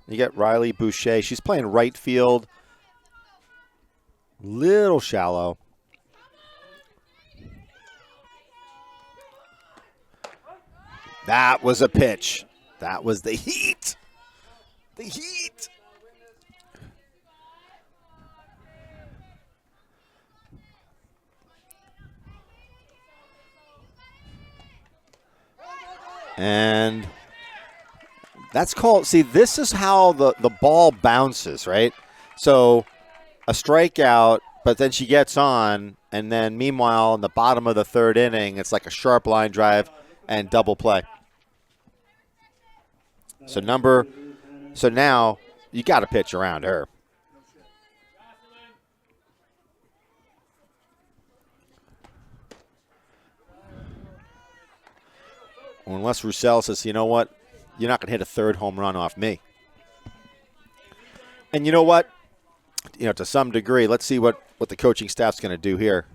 S1: You get Riley Boucher. She's playing right field. Little shallow. That was a pitch. That was the heat. The heat. And that's called, see, this is how the ball bounces, right? So a strikeout, but then she gets on, and then meanwhile, in the bottom of the third inning, it's like a sharp line drive and double play. So now you got to pitch around her. Unless Roussel says, you know what, you're not going to hit a third home run off me. And you know what? You know, to some degree, let's see what the coaching staff's going to do here.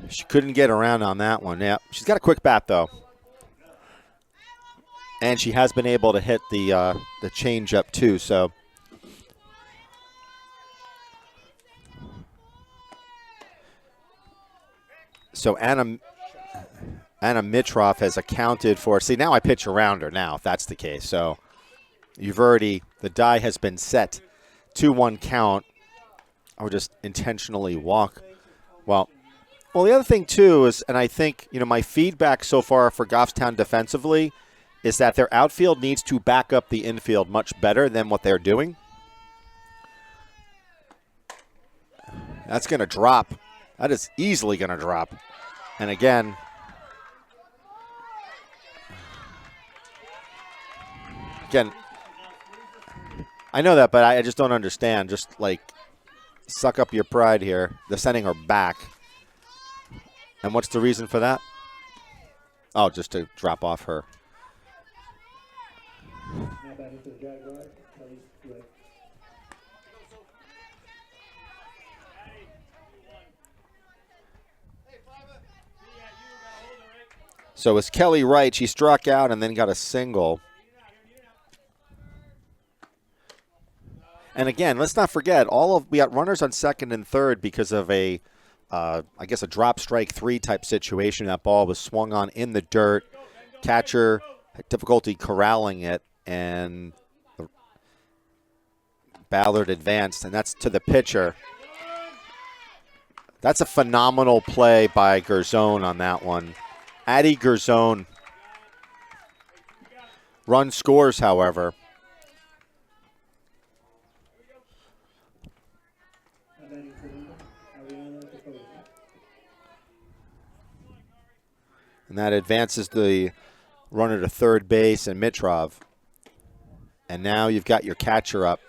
S1: She couldn't get around on that one. Yeah, she's got a quick bat, though. And she has been able to hit the changeup, too, so. So Anna Mitrov has accounted for, see, now I pitch around her now, if that's the case. So the die has been set. 2-1 count. I would just intentionally walk. Well, the other thing, too, is, and I think, you know, my feedback so far for Goffstown defensively is that their outfield needs to back up the infield much better than what they're doing. That's going to drop. That is easily going to drop. And again, I know that, but I just don't understand. Just, like, suck up your pride here. They're sending her back. And what's the reason for that? Oh, just to drop off her. So it's Kelly Wright. She struck out and then got a single. And again, let's not forget, we got runners on second and third because of I guess a drop strike 3 type situation. That ball was swung on in the dirt. Catcher had difficulty corralling it, and Ballard advanced, and that's to the pitcher. That's a phenomenal play by Gerzone on that one. Addie Gerzone. Run scores, however. And that advances the runner to third base and Mitrov. And now you've got your catcher up.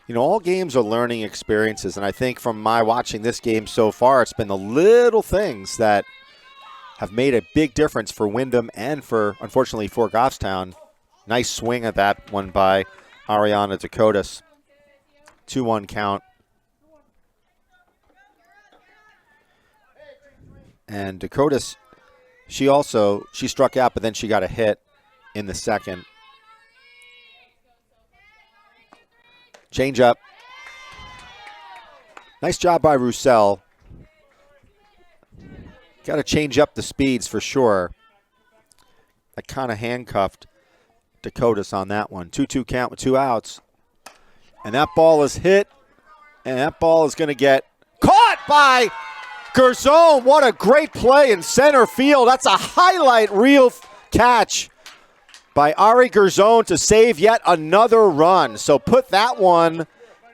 S1: You know, all games are learning experiences, and I think from my watching this game so far, it's been the little things that have made a big difference for Windham and unfortunately, for Goffstown. Nice swing at that one by Ariana Dakotas. 2-1 count. And Dakotas, she struck out, but then she got a hit in the second. Change up. Nice job by Roussel. Got to change up the speeds for sure. That kind of handcuffed Dakotas on that one. 2-2 count with 2 outs. And that ball is hit. And that ball is going to get caught by Gerzone. What a great play in center field. That's a highlight reel catch by Ari Gerzon to save yet another run. So put that one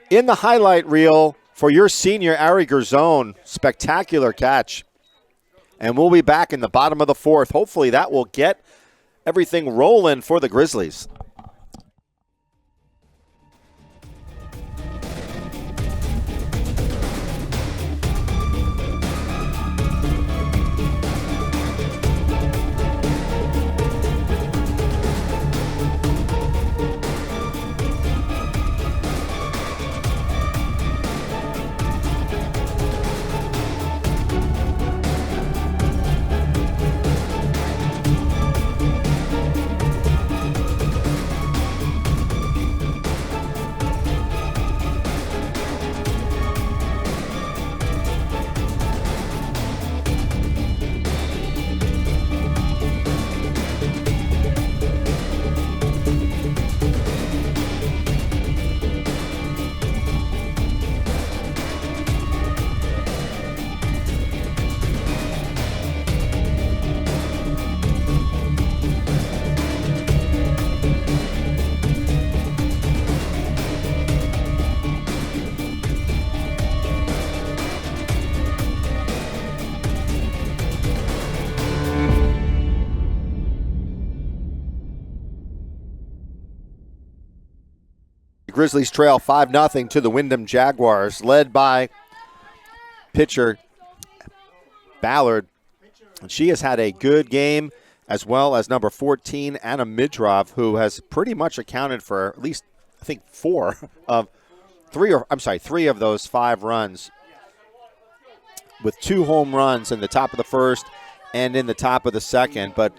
S1: in the highlight reel for your senior, Ari Gerzon. Spectacular catch. And we'll be back in the bottom of the fourth. Hopefully that will get everything rolling for the Grizzlies. Grizzlies trail 5-0 to the Windham Jaguars, led by pitcher Ballard. And she has had a good game, as well as number 14, Anna Midrov, who has pretty much accounted for at least, I think, three of those 5 runs, with 2 home runs in the top of the first and in the top of the second. But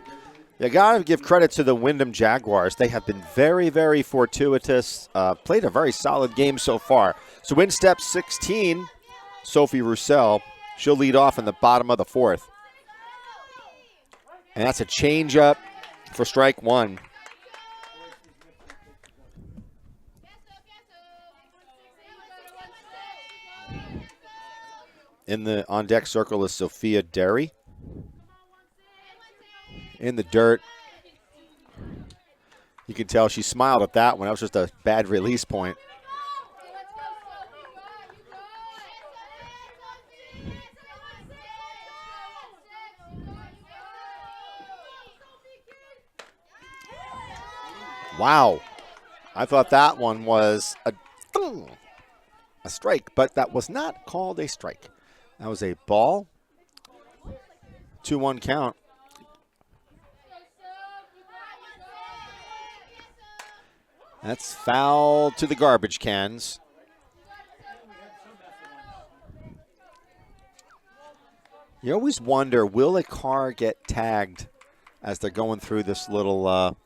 S1: you got to give credit to the Windham Jaguars. They have been very, very fortuitous, played a very solid game so far. So in step 16, Sophie Roussel. She'll lead off in the bottom of the fourth. And that's a changeup for strike 1. In the on-deck circle is Sophia Derry. In the dirt. You can tell she smiled at that one. That was just a bad release point. Wow. I thought that one was a strike, but that was not called a strike. That was a ball. 2-1 count. That's foul to the garbage cans. You always wonder, will a car get tagged as they're going through this little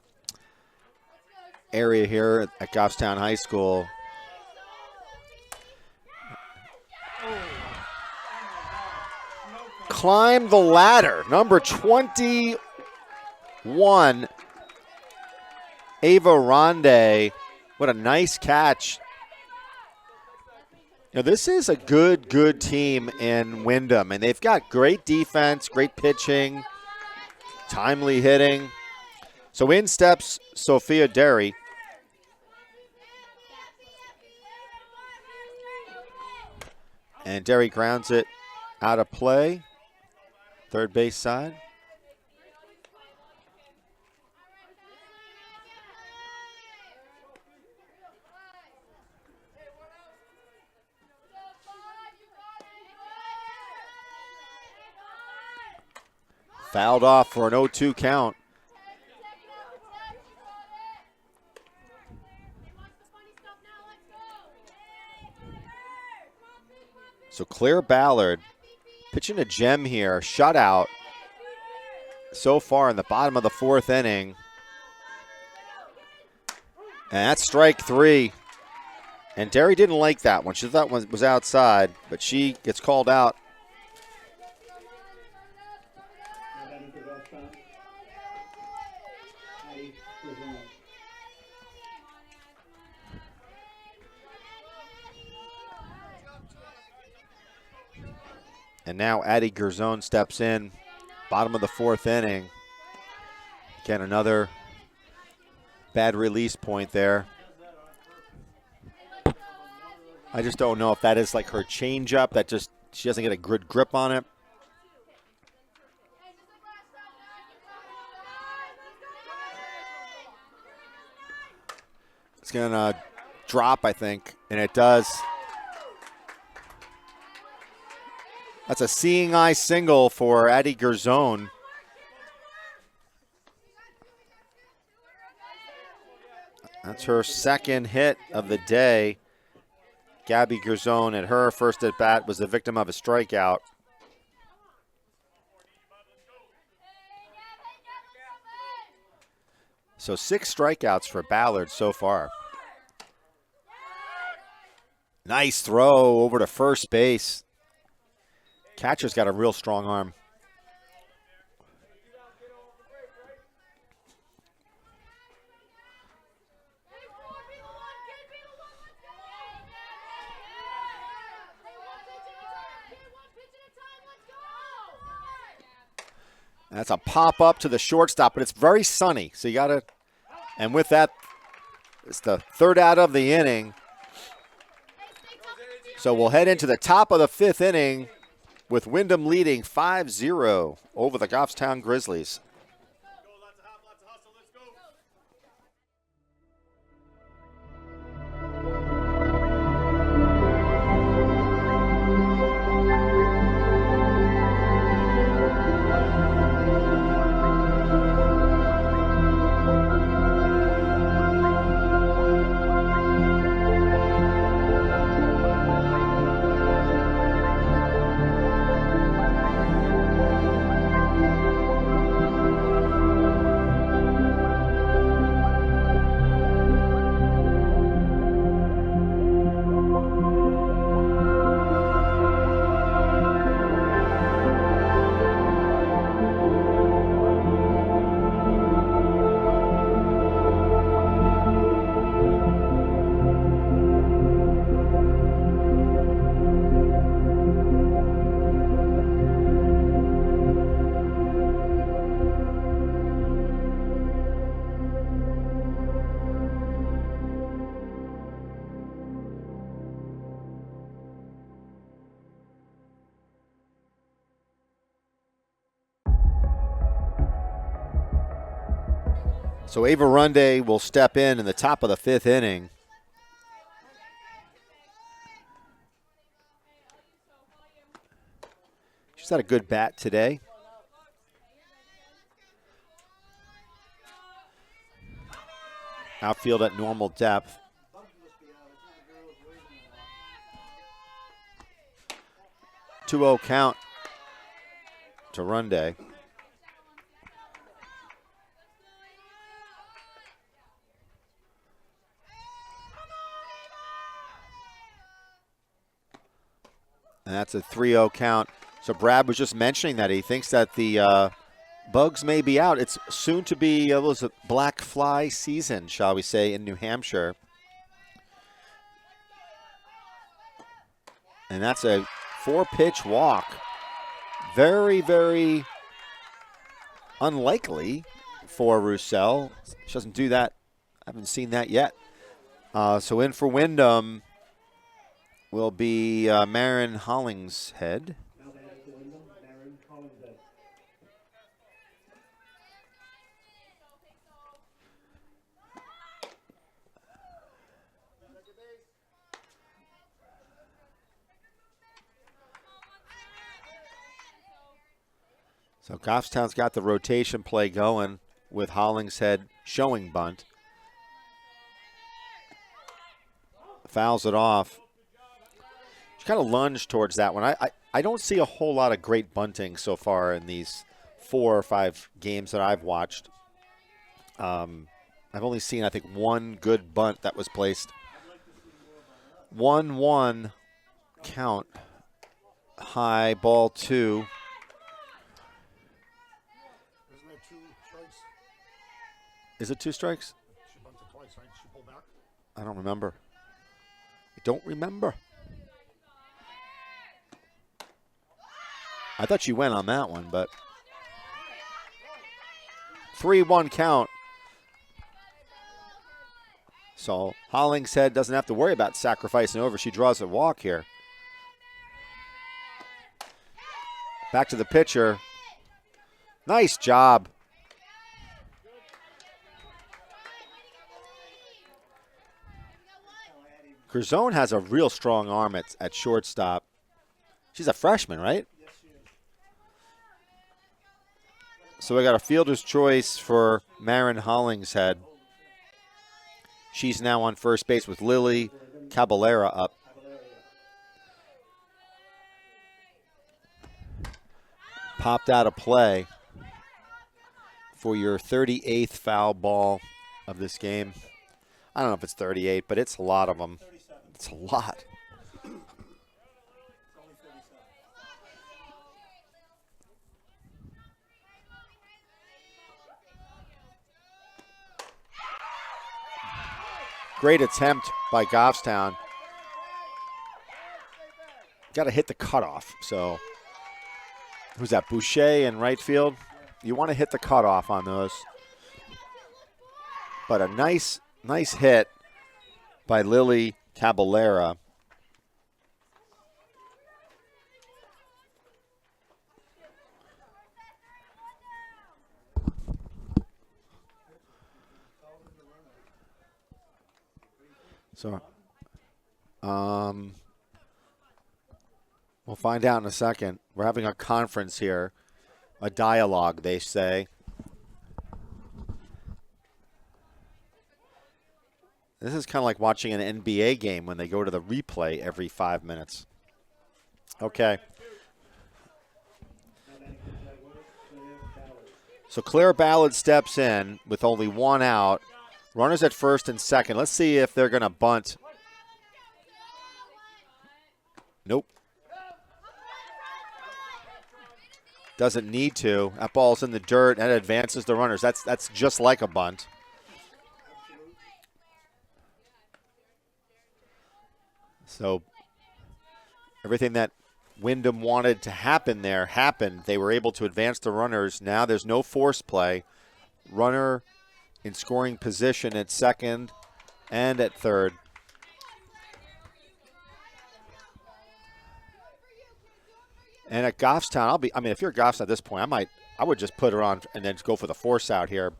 S1: area here at Goffstown High School? Climb the ladder. Number 21, Ava Ronde. What a nice catch. You know, this is a good team in Windham, and they've got great defense, great pitching, timely hitting. So in steps Sophia Derry. And Derry grounds it out of play. Third base side. Fouled off for an 0-2 count. So Claire Ballard pitching a gem here, shutout so far in the bottom of the fourth inning. And that's strike 3. And Derry didn't like that one. She thought it was outside, but she gets called out. And now Addie Gerzon steps in, bottom of the fourth inning. Again, another Bad release point there. I just don't know if that is like her changeup. That just, she doesn't get a good grip on it. It's going to drop, I think, and it does. That's a seeing eye single for Addie Gerzon. That's her second hit of the day. Gabby Gerzon at her first at bat was the victim of a strikeout. So 6 strikeouts for Ballard so far. Nice throw over to first base. Catcher's got a real strong arm. That's a pop up to the shortstop, but it's very sunny. So you got to, and with that, it's the third out of the inning. So we'll head into the top of the 5th inning with Windham leading 5-0 over the Goffstown Grizzlies. So Ava Runde will step in the top of the 5th inning. She's had a good bat today. Outfield at normal depth. Two-0 count to Runde. And that's a 3-0 count. So Brad was just mentioning that he thinks that the bugs may be out. It's soon to be a black fly season, shall we say, in New Hampshire. And that's a 4-pitch walk. Very, very unlikely for Roussel. She doesn't do that. I haven't seen that yet. So in for Windham will be Marin Hollingshead. So Goffstown's got the rotation play going with Hollingshead showing bunt. Fouls it off. She kind of lunged towards that one. I don't see a whole lot of great bunting so far in these 4 or 5 games that I've watched. I've only seen, I think, one good bunt that was placed. 1-1 count. High, ball 2.
S2: Isn't that 2 strikes?
S1: Is it 2 strikes?
S2: She bunted twice, right? She pulled back.
S1: I don't remember. I don't remember. I thought she went on that one, but 3-1 count. So Hollingshead doesn't have to worry about sacrificing over. She draws a walk here. Back to the pitcher. Nice job. Curzone has a real strong arm at shortstop. She's a freshman, right? So we got a fielder's choice for Marin Hollingshead. She's now on first base with Lily Caballera up. Popped out of play for your 38th foul ball of this game. I don't know if it's 38, but it's a lot of them. It's a lot. Great attempt by Goffstown. Got to hit the cutoff. So, who's that? Boucher in right field. You want to hit the cutoff on those. But a nice hit by Lily Caballera. So, we'll find out in a second. We're having a conference here, a dialogue, they say. This is kind of like watching an NBA game when they go to the replay every 5 minutes. Okay. So Claire Ballard steps in with only one out. Runners at first and second. Let's see if they're going to bunt. Nope. Doesn't need to. That ball's in the dirt and advances the runners. That's just like a bunt. So everything that Windham wanted to happen there happened. They were able to advance the runners. Now there's no force play. Runner in scoring position at second and at third. And at Goffstown, if you're Goffstown at this point, I would just put her on and then go for the force out here.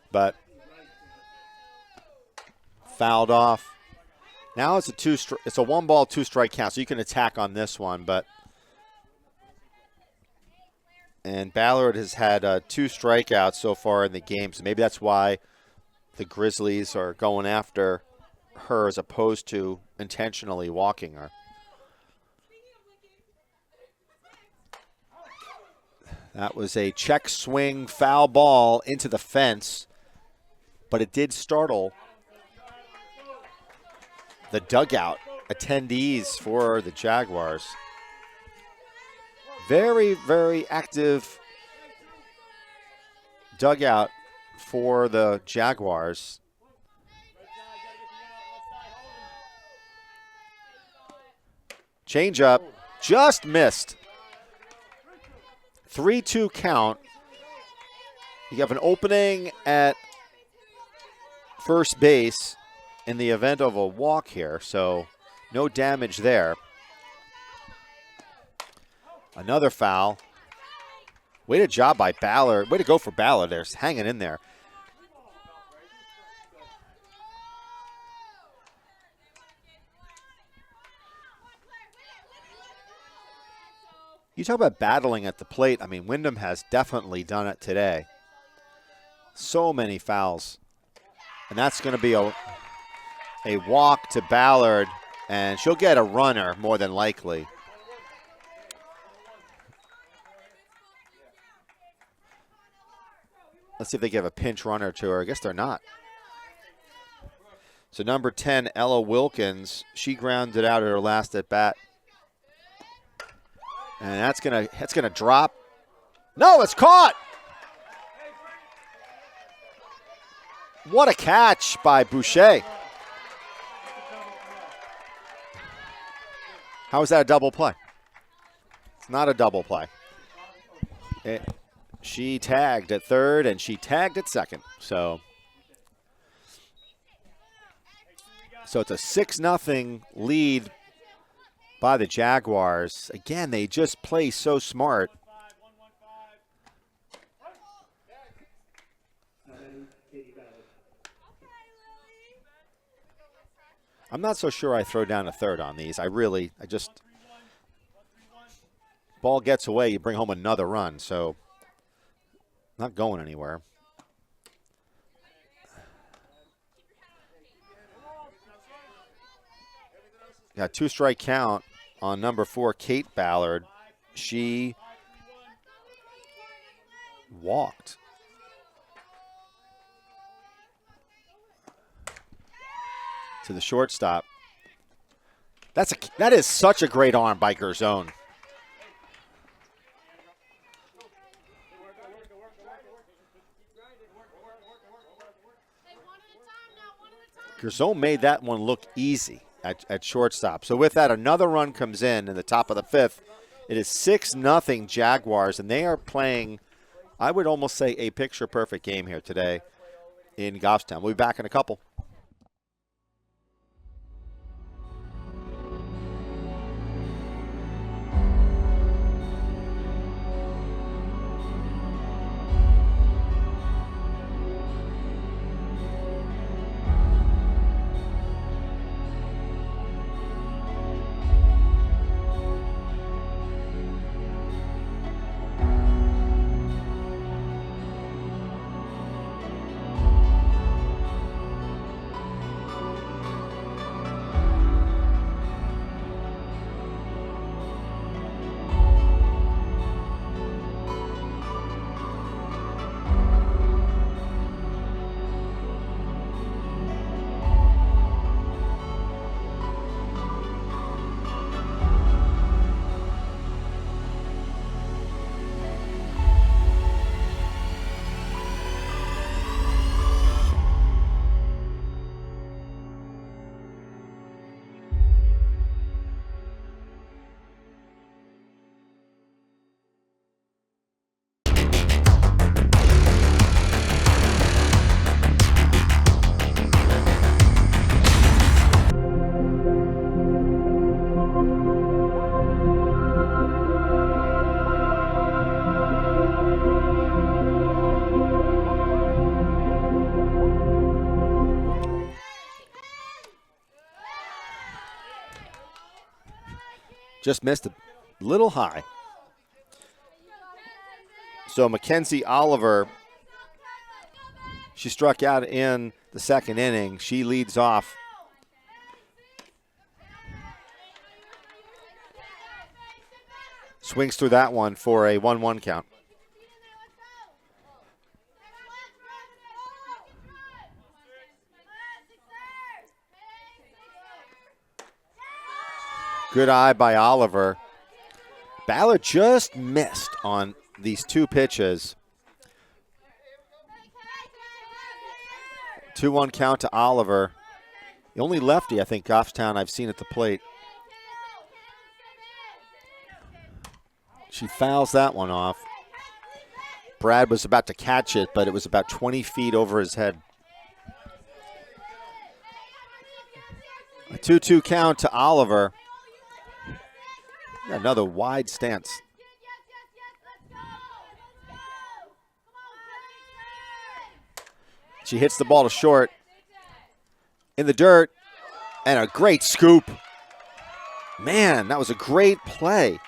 S1: But fouled off. Now it's a 1-ball, 2-strike count, so you can attack on this one. And Ballard has had 2 strikeouts so far in the game, so maybe that's why the Grizzlies are going after her as opposed to intentionally walking her. That was a check swing foul ball into the fence, but it did startle the dugout attendees for the Jaguars. Very, very active dugout for the Jaguars. Changeup, just missed. 3-2 count. You have an opening at first base in the event of a walk here, so no damage there. Another foul. Way to job by Ballard. Way to go for Ballard there, hanging in there. You talk about battling at the plate. I mean, Windham has definitely done it today. So many fouls. And that's going to be a walk to Ballard, and she'll get a runner more than likely. Let's see if they give a pinch runner to her. I guess they're not. So number 10, Ella Wilkins, she grounded out at her last at bat. And that's gonna drop. No, it's caught. What a catch by Boucher. How is that a double play? It's not a double play. She tagged at third and she tagged at second. So So it's a 6-0 lead by the Jaguars. Again, they just play so smart. I'm not so sure I throw down a third on these. Ball gets away, you bring home another run, so not going anywhere. Got 2-strike count on number 4, Kate Ballard. She walked. To the shortstop. That is such a great arm by Gerzone. Gerzone made that one look easy at shortstop. So with that, another run comes in the top of the 5th. It is 6-0 Jaguars, and they are playing, I would almost say, a picture-perfect game here today in Goffstown. We'll be back in a couple. Just missed a little high. So Mackenzie Oliver, she struck out in the 2nd inning. She leads off. Swings through that one for a 1-1 count. Good eye by Oliver. Ballard just missed on these 2 pitches. 2-1 count to Oliver. The only lefty I think Goffstown I've seen at the plate. She fouls that one off. Brad was about to catch it, but it was about 20 feet over his head. A 2-2 count to Oliver. Another wide stance. She hits the ball to short. In the dirt. And a great scoop. Man, that was a great play.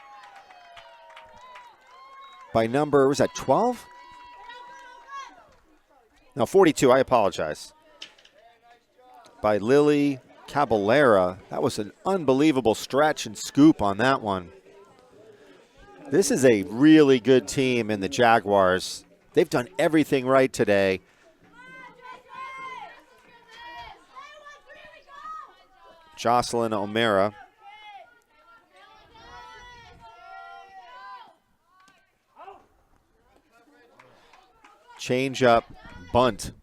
S1: By number, was that 12? No, 42, I apologize. By Lily Caballera. That was an unbelievable stretch and scoop on that one. This is a really good team in the Jaguars. They've done everything right today. Jocelyn O'Mara. Change up, bunt.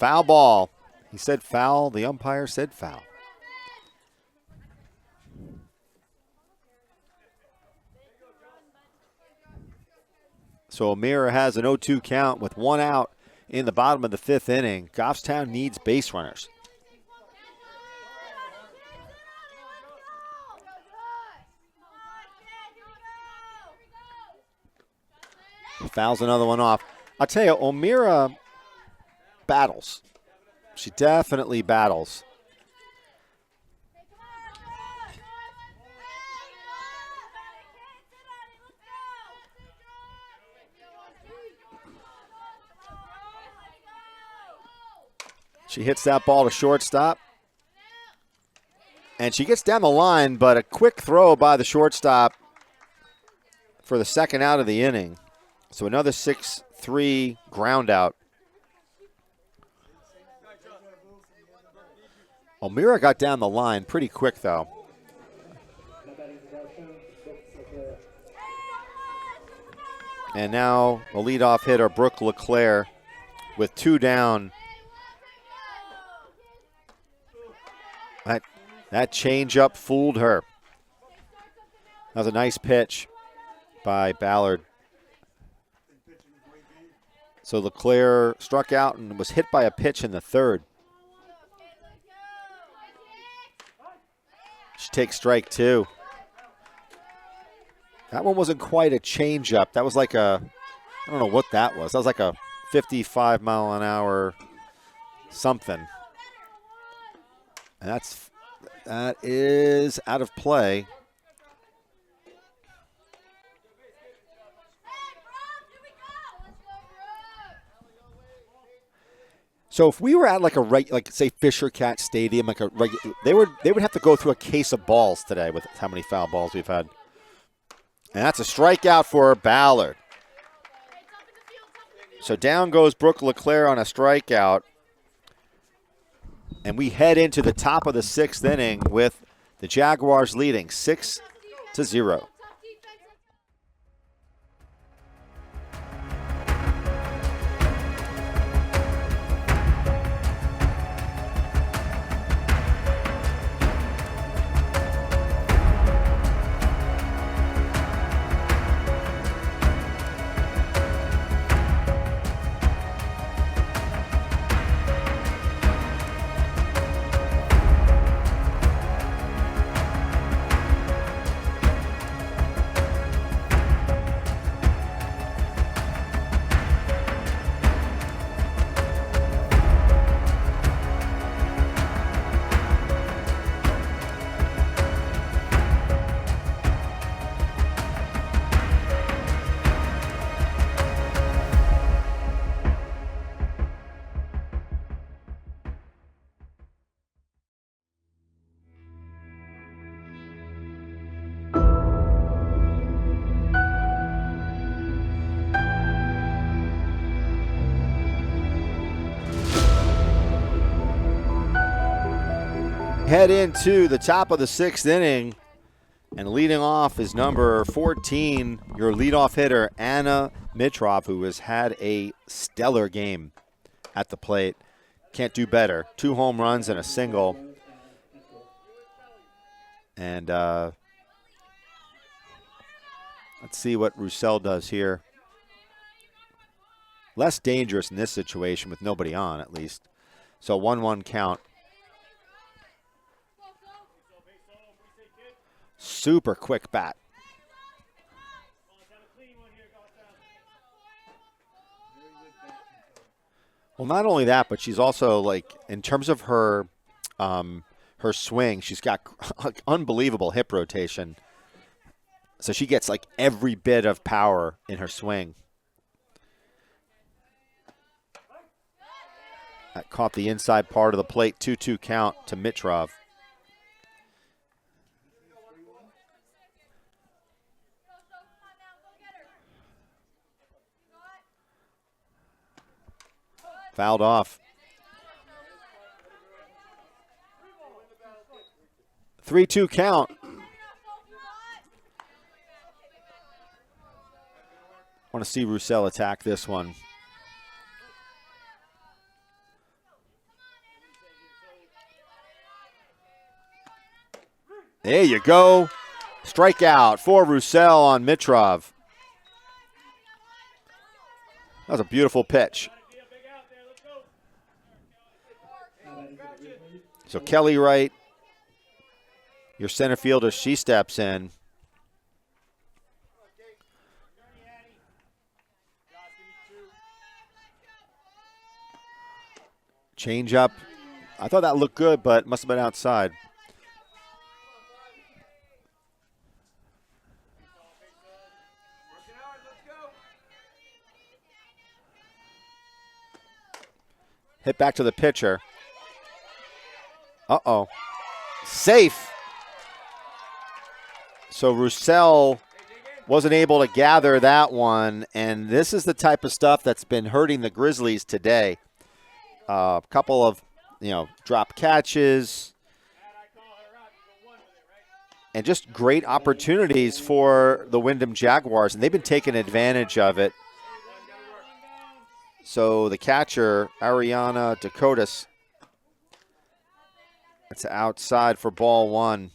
S1: Foul ball. He said foul. The umpire said foul. So O'Meara has an 0-2 count with 1 out in the bottom of the 5th inning. Goffstown needs base runners. Fouls another one off. I'll tell you, O'Meara battles. She definitely battles. She hits that ball to shortstop. And she gets down the line, but a quick throw by the shortstop for the second out of the inning. So another 6-3 ground out. O'Meara got down the line pretty quick, though. And now the leadoff hitter, Brooke LeClaire, with 2 down. That changeup fooled her. That was a nice pitch by Ballard. So LeClaire struck out and was hit by a pitch in the 3rd. She takes strike 2. That one wasn't quite a changeup. That was like I don't know what that was. That was like a 55 mile an hour something. And that is out of play. So if we were at like say Fisher Cat Stadium, they would have to go through a case of balls today with how many foul balls we've had. And that's a strikeout for Ballard. So down goes Brooke LeClaire on a strikeout. And we head into the top of the 6th inning with the Jaguars leading 6-0. Head into the top of the 6th inning, and leading off is number 14, your leadoff hitter, Anna Mitrov, who has had a stellar game at the plate. Can't do better. 2 home runs and a single. And let's see what Roussel does here. Less dangerous in this situation with nobody on, at least. So 1-1 count. Super quick bat. Well, not only that, but she's also, like, in terms of her her swing, she's got unbelievable hip rotation. So she gets, like, every bit of power in her swing. That caught the inside part of the plate. 2-2 count to Mitrov. Fouled off. 3-2 count. Want to see Roussel attack this one. There you go. Strikeout for Roussel on Mitrov. That was a beautiful pitch. So Kelly Wright, your center fielder, she steps in. Change up. I thought that looked good, but must have been outside. Hit back to the pitcher. Uh-oh. Safe. So Roussel wasn't able to gather that one, and this is the type of stuff that's been hurting the Grizzlies today. A couple of, drop catches, and just great opportunities for the Windham Jaguars, and they've been taking advantage of it. So the catcher, Ariana Dakotas, it's outside for ball one.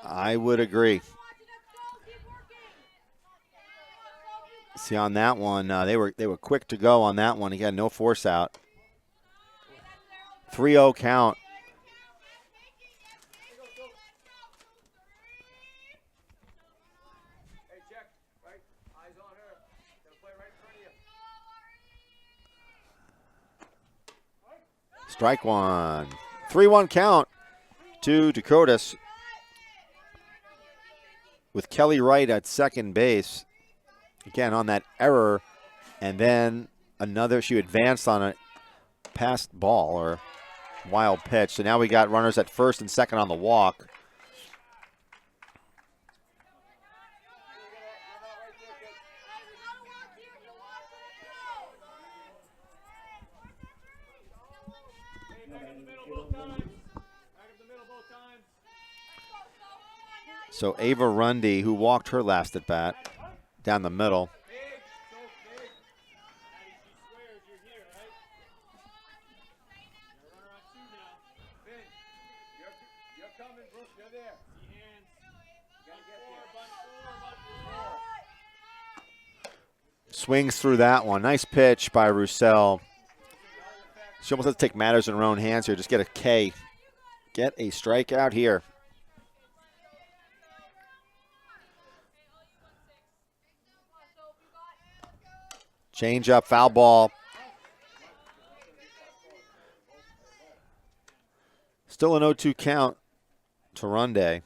S1: I would agree. See, on that one, they were quick to go on that one. He got no force out. 3-0 count. Strike one. 3-1 count to Dakotas, with Kelly Wright at second base. Again, on that error, and then another, she advanced on a passed ball or wild pitch. So now we got runners at first and second on the walk. So Ava Rundy, who walked her last at bat, down the middle. Swings through that one. Nice pitch by Roussel. She almost has to take matters in her own hands here. Just get a K. Get a strikeout here. Change up, foul ball. Still an 0-2 count to Runde.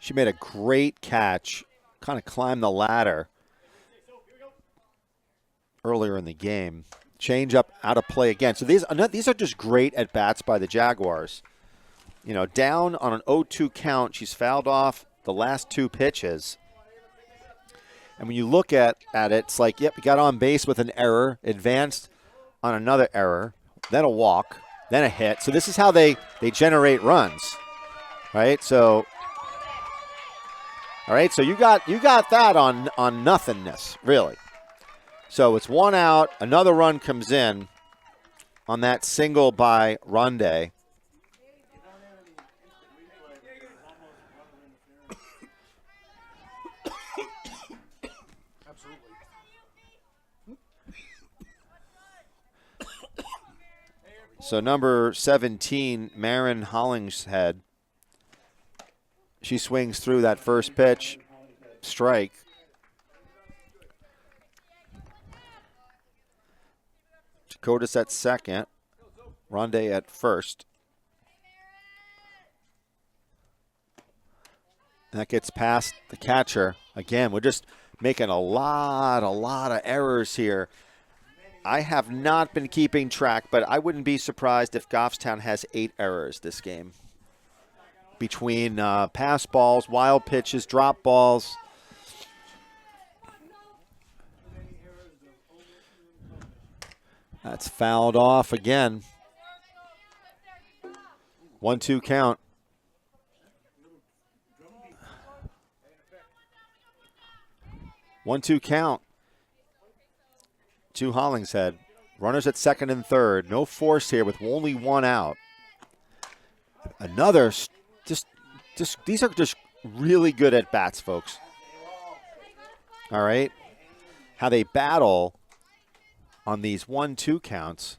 S1: She made a great catch, kind of climbed the ladder earlier in the game. Change up, out of play again. So these are just great at-bats by the Jaguars. Down on an 0-2 count, she's fouled off the last two pitches. And when you look at it, it's like, yep, you got on base with an error, advanced on another error, then a walk, then a hit. So this is how they generate runs, right? So, all right, so you got that on nothingness, really. So it's one out, another run comes in on that single by Runde. So number 17, Marin Hollingshead, she swings through that first pitch, strike. Dakotas at second, Ronde at first. That gets past the catcher. Again, we're just making a lot of errors here. I have not been keeping track, but I wouldn't be surprised if Goffstown has 8 errors this game. between pass balls, wild pitches, drop balls. That's fouled off again. 1-2 count. One-two count to Hollingshead. Runners at second and third. No force here with only one out. Another, just these are just really good at bats, folks. All right, how they battle on these 1-2 counts.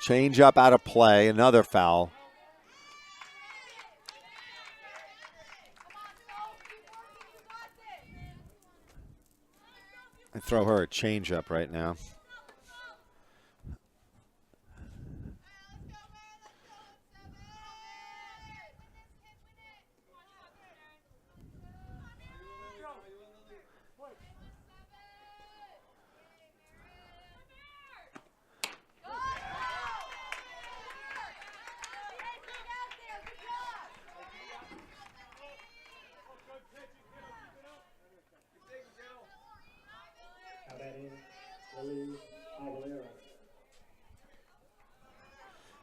S1: Change up out of play, another foul. I throw her a change up right now.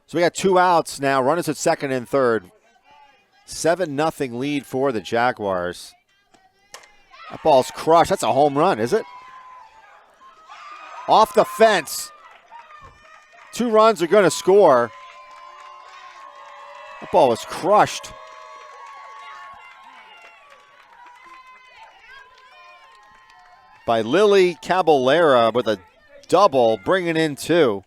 S1: So we got 2 outs now. Runners at second and third. 7-0 lead for the Jaguars. That ball's crushed. That's a home run, is it? Off the fence. 2 runs are going to score. That ball was crushed. By Lily Caballera with a double, bringing in 2.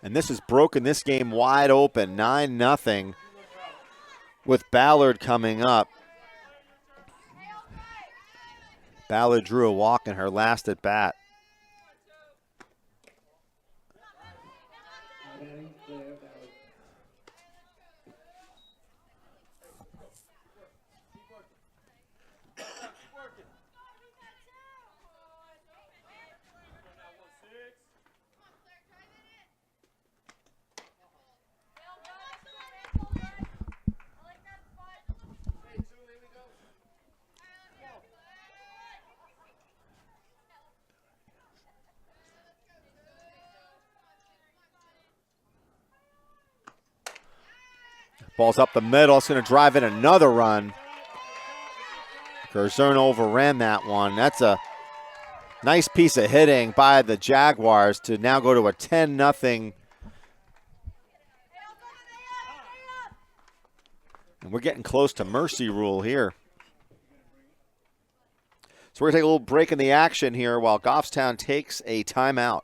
S1: And this has broken this game wide open, 9-0, with Ballard coming up. Ballard drew a walk in her last at bat. Ball's up the middle. It's going to drive in another run. Curzon overran that one. That's a nice piece of hitting by the Jaguars to now go to a 10-0. And we're getting close to mercy rule here. So we're going to take a little break in the action here while Goffstown takes a timeout.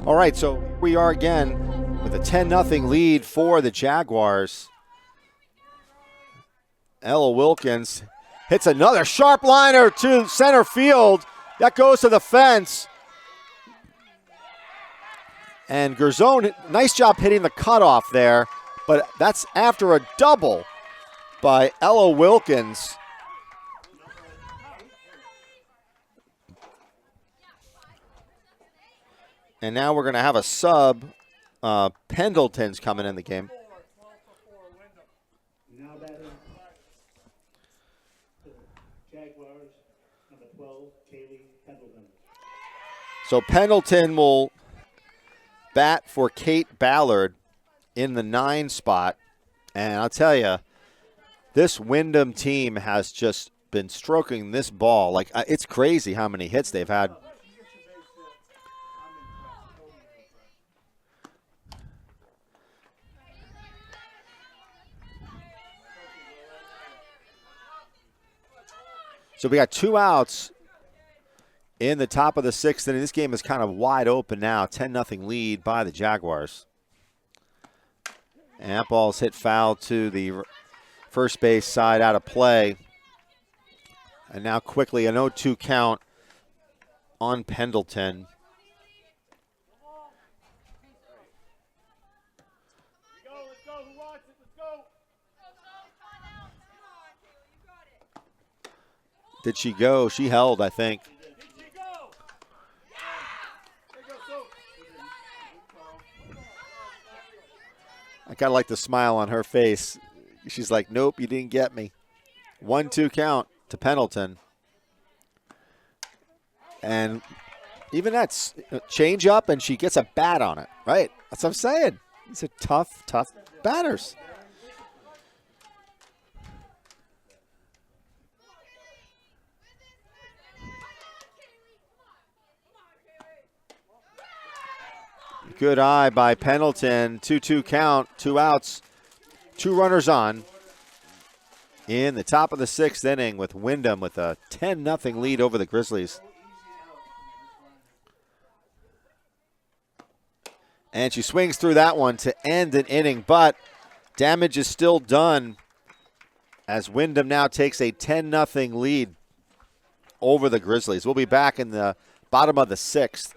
S1: All right, so we are again with a 10-0 lead for the Jaguars. Ella Wilkins hits another sharp liner to center field. That goes to the fence. And Curzon, nice job hitting the cutoff there, but that's after a double by Ella Wilkins. And now we're going to have a sub. Pendleton's coming in the game.
S3: Pendleton.
S1: So Pendleton will bat for Kate Ballard in the 9 spot. And I'll tell you, this Windham team has just been stroking this ball. Like, it's crazy how many hits they've had. So we got 2 outs in the top of the 6th inning. This game is kind of wide open now. 10-0 lead by the Jaguars. And that ball's hit foul to the first base side, out of play. And now quickly an 0-2 count on Pendleton. Did she go? She held, I think. I kind of like the smile on her face. She's like, nope, you didn't get me. 1-2 count to Pendleton. And even that's change up, and she gets a bat on it, right? That's what I'm saying. These are tough, tough batters. Good eye by Pendleton. 2-2 count, 2 outs, 2 runners on in the top of the 6th inning with Windham with a 10-0 lead over the Grizzlies. And she swings through that one to end an inning, but damage is still done as Windham now takes a 10-0 lead over the Grizzlies. We'll be back in the bottom of the 6th.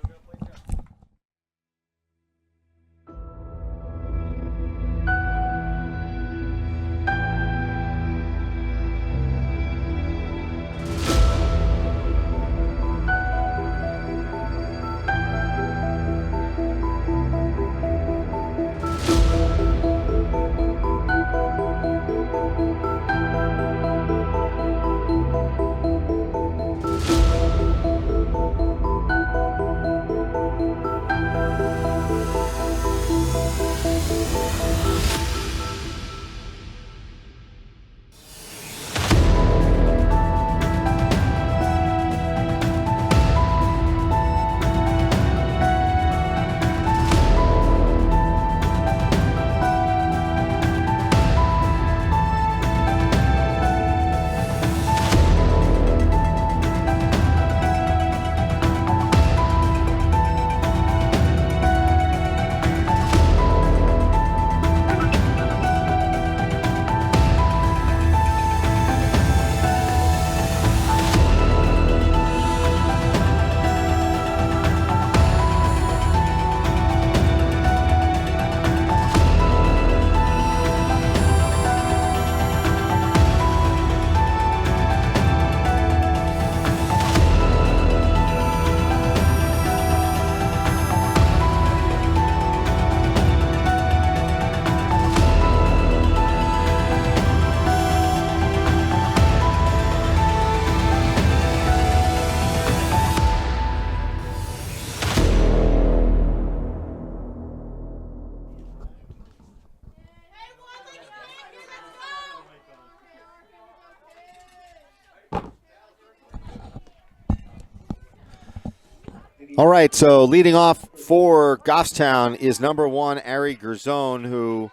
S1: All right, so leading off for Goffstown is number 1, Ari Gerzone, who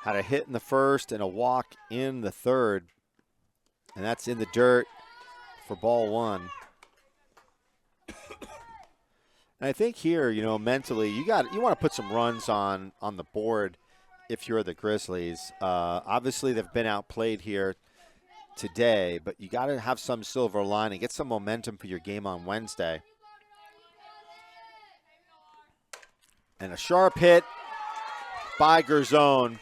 S1: had a hit in the first and a walk in the third. And that's in the dirt for ball 1. And I think here, you know, mentally, you want to put some runs on the board if you're the Grizzlies. Obviously, they've been outplayed here today, but you got to have some silver lining, get some momentum for your game on Wednesday. And a sharp hit by Gerzone.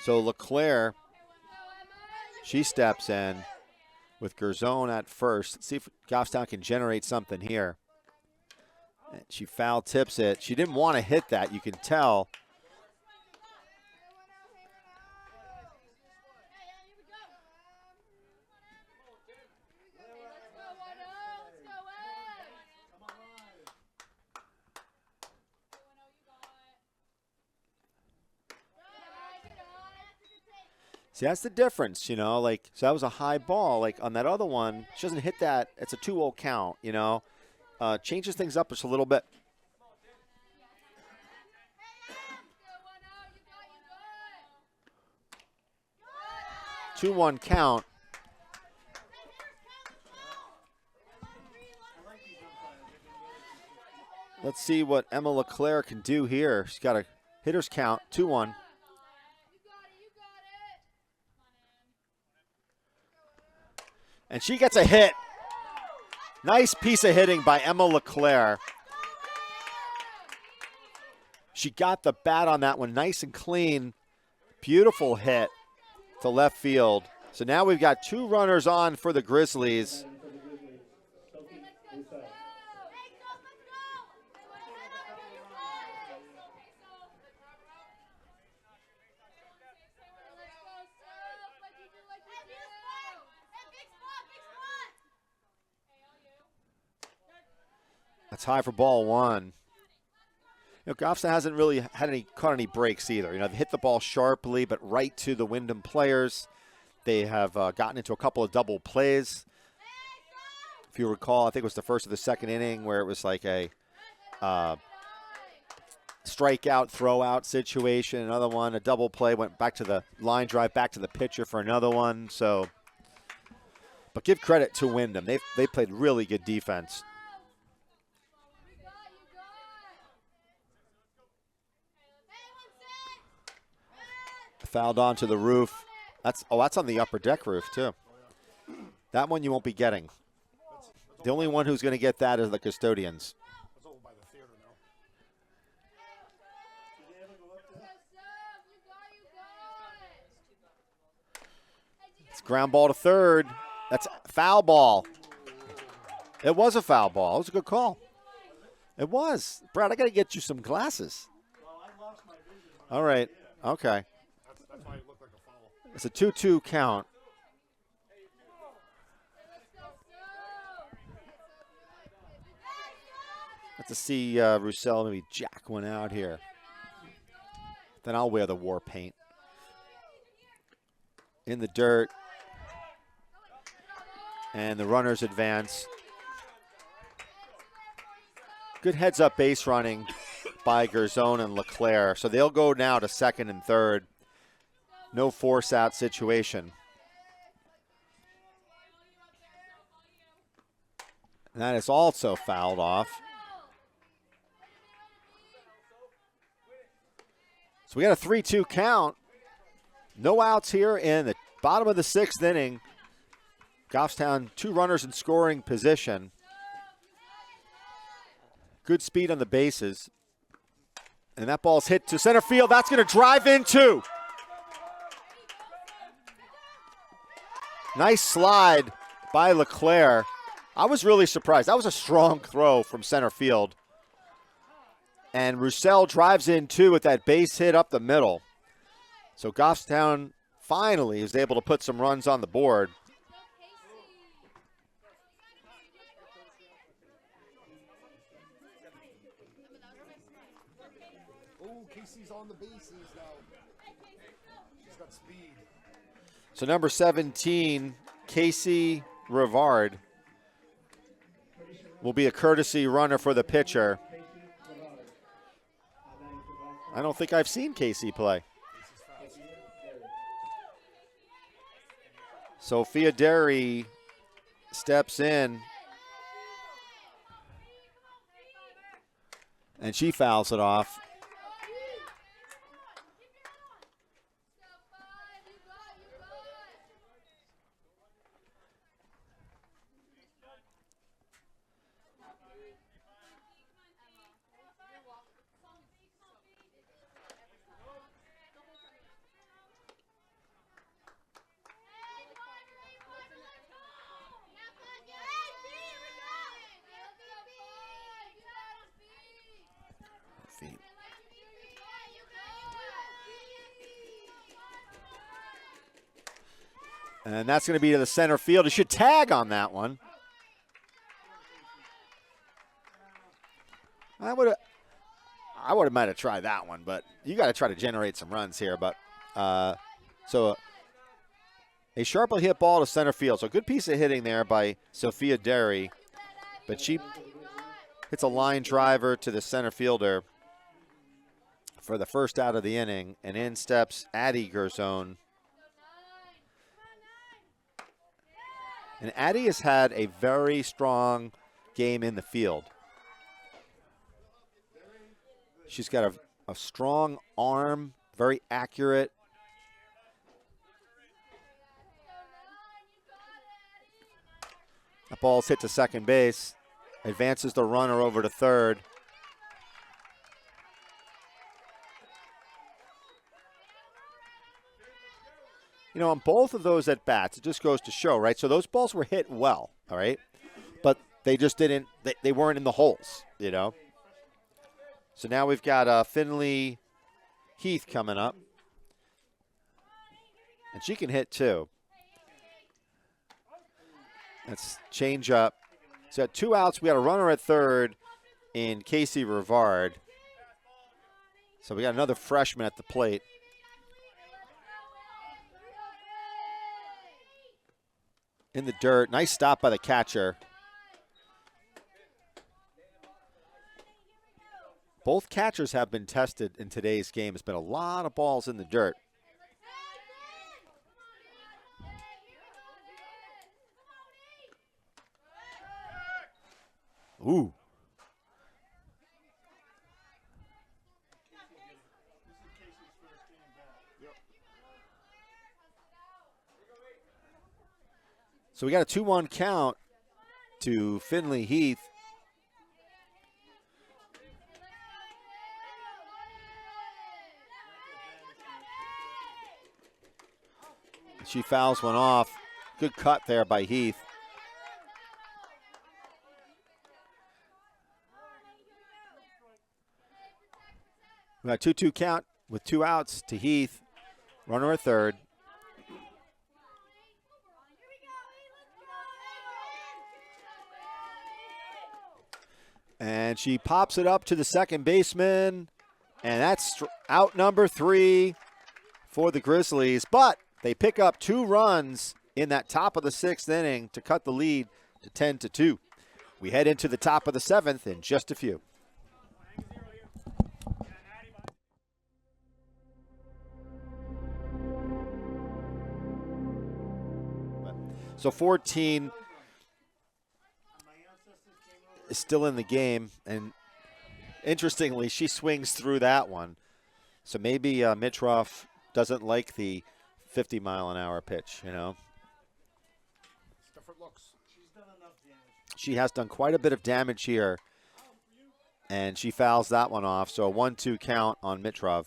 S1: So LeClaire, she steps in. with Gerzone at first. Let's see if Goffstown can generate something here. And she foul tips it. She didn't want to hit that, you can tell. See, that's the difference, you know, like, so that was a high ball. Like, on that other one, she doesn't hit that. It's a 2-0 count, you know. Changes things up just a little bit. Two 2-1 count. Let's see what Emma LeClaire can do here. She's got a hitter's count, 2-1. And she gets a hit. Nice piece of hitting by Emma LeClaire. She got the bat on that one nice and clean. Beautiful hit to left field. So now we've got 2 runners on for the Grizzlies. That's high for ball 1. You know, Goffstown hasn't really caught any breaks either. You know, they hit the ball sharply, but right to the Windham players. They have gotten into a couple of double plays. If you recall, I think it was the first or the second inning where it was like a strikeout, throw-out situation. Another one, a double play, went back to the line drive, back to the pitcher for another one. So, but give credit to Windham. They played really good defense. Fouled onto the roof. That's on the upper deck roof too. That one you won't be getting. The only one who's going to get that is the custodians.
S2: That's over by the theater now.
S1: It's ground ball to third. That's foul ball. It was a foul ball. It was a good call. It was. Brad, I got to get you some glasses. All right. Okay.
S2: That's why it looked like a foul.
S1: It's a 2-2 count. Have to see Roussel maybe jack one out here. Then I'll wear the war paint. In the dirt. And the runners advance. Good heads-up base running by Gerzone and LeClaire. So they'll go now to second and third. No force-out situation. And that is also fouled off. So we got a 3-2 count. No outs here in the bottom of the 6th inning. Goffstown, 2 runners in scoring position. Good speed on the bases. And that ball's hit to center field. That's going to drive in two. Nice slide by LeClaire. I was really surprised. That was a strong throw from center field. And Roussel drives in two with that base hit up the middle. So Goffstown finally is able to put some runs on the board.
S2: Oh, Casey's on the bases now. She's got speed.
S1: So number 17, Casey Rivard, will be a courtesy runner for the pitcher. I don't think I've seen Casey play. Sophia Derry steps in. And she fouls it off. And that's going to be to the center field. It should tag on that one. I would have might have tried that one, but you got to try to generate some runs here. But so a sharply hit ball to center field. So a good piece of hitting there by Sophia Derry, but she hits a line driver to the center fielder for the first out of the inning, and in steps Addie Gerzone. And Addie has had a very strong game in the field. She's got a strong arm, very accurate. That ball's hit to second base, advances the runner over to third. You know, on both of those at bats, it just goes to show, right? So those balls were hit well, all right? But they just didn't, they weren't in the holes, you know? So now we've got Finley Heath coming up. And she can hit too. That's change up. So at 2 outs, we got a runner at third in Casey Rivard. So we got another freshman at the plate. In the dirt. Nice stop by the catcher. Both catchers have been tested in today's game. It's been a lot of balls in the dirt. Ooh. So we got a 2-1 count to Finley Heath. She fouls one off. Good cut there by Heath. We got a 2-2 count with 2 outs to Heath. Runner at third. And she pops it up to the second baseman. And that's out number 3 for the Grizzlies. But they pick up 2 runs in that top of the 6th inning to cut the lead to 10-2. We head into the top of the 7th in just a few. So 14 is still in the game, and interestingly, she swings through that one. So maybe Mitroff doesn't like the 50-mile-an-hour pitch, you know.
S2: It's different looks. She's done enough damage.
S1: She has done quite a bit of damage here, and she fouls that one off. So a 1-2 count on Mitroff.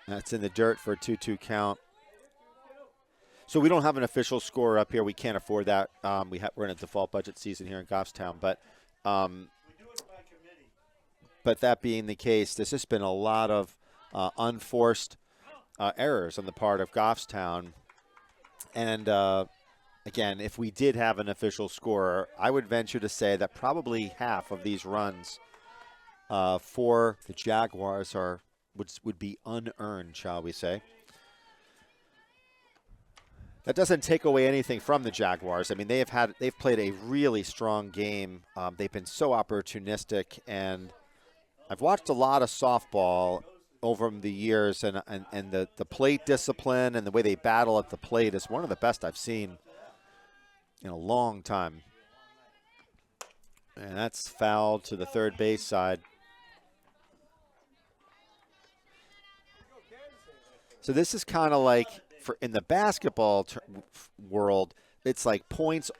S1: That's in the dirt for a 2-2 count. So we don't have an official score up here. We can't afford that. We're in a default budget season here in Goffstown. But that being the case, there's just been a lot of unforced errors on the part of Goffstown. And, again, if we did have an official score, I would venture to say that probably half of these runs for the Jaguars would be unearned, shall we say. That doesn't take away anything from the Jaguars. I mean, they've played a really strong game. They've been so opportunistic, and I've watched a lot of softball over the years, and the plate discipline and the way they battle at the plate is one of the best I've seen in a long time. And that's fouled to the third base side. So this is kind of like, in the basketball world, it's like points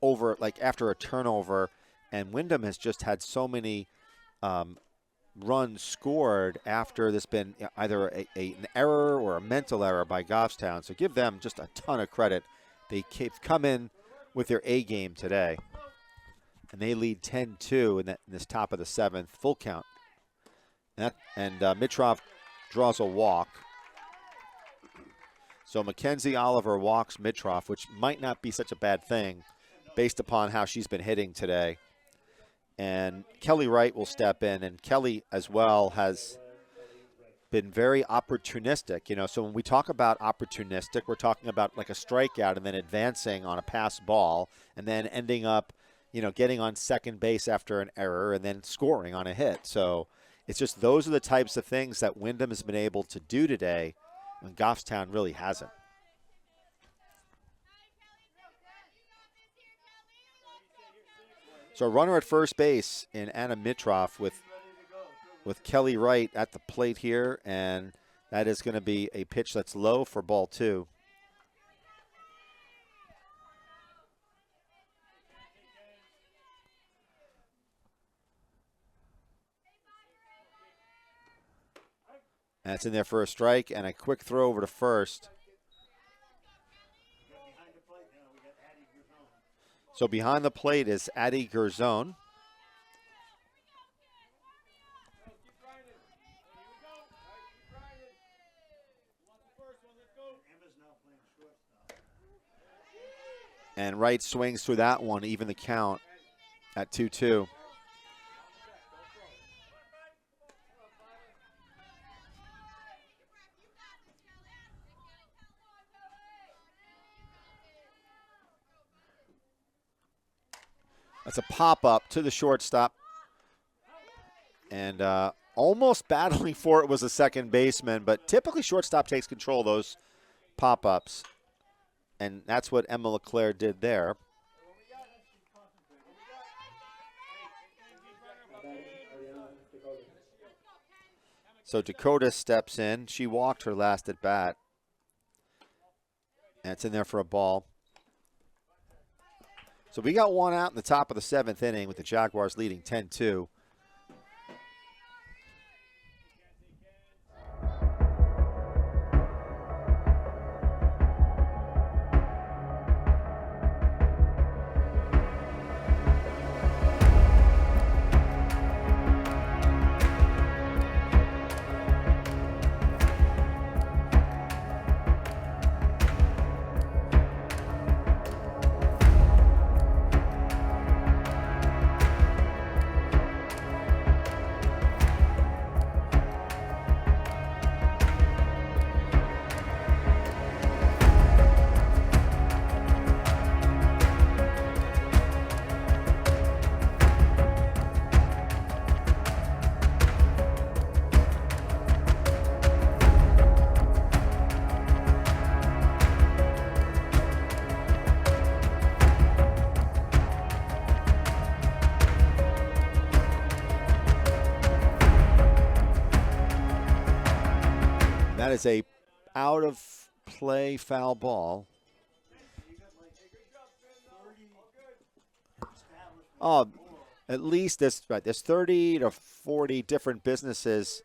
S1: over, like after a turnover, and Windham has just had so many runs scored after there's been either an error or a mental error by Goffstown. So give them just a ton of credit. they've come in with their A game today, and they lead 10-2 in this top of the 7th, full count. And Mitrov draws a walk. So Mackenzie Oliver walks Mitrov, which might not be such a bad thing based upon how she's been hitting today. And Kelly Wright will step in, and Kelly as well has been very opportunistic. You know, so when we talk about opportunistic, we're talking about like a strikeout and then advancing on a pass ball and then ending up, you know, getting on second base after an error and then scoring on a hit. So it's just those are the types of things that Windham has been able to do today when Goffstown really hasn't. So a runner at first base in Anna Mitrov with Kelly Wright at the plate here, and that is going to be a pitch that's low for ball 2. That's in there for a strike, and a quick throw over to first. So behind the plate is Addie Gerzone. And Wright swings through that one, even the count at 2-2. That's a pop-up to the shortstop. And almost battling for it was a second baseman, but typically shortstop takes control of those pop-ups. And that's what Emma LeClaire did there. So Dakota steps in. She walked her last at bat. And it's in there for a ball. So we got one out in the top of the 7th inning with the Jaguars leading 10-2. That is a out of play foul ball. Oh, at least there's 30 to 40 different businesses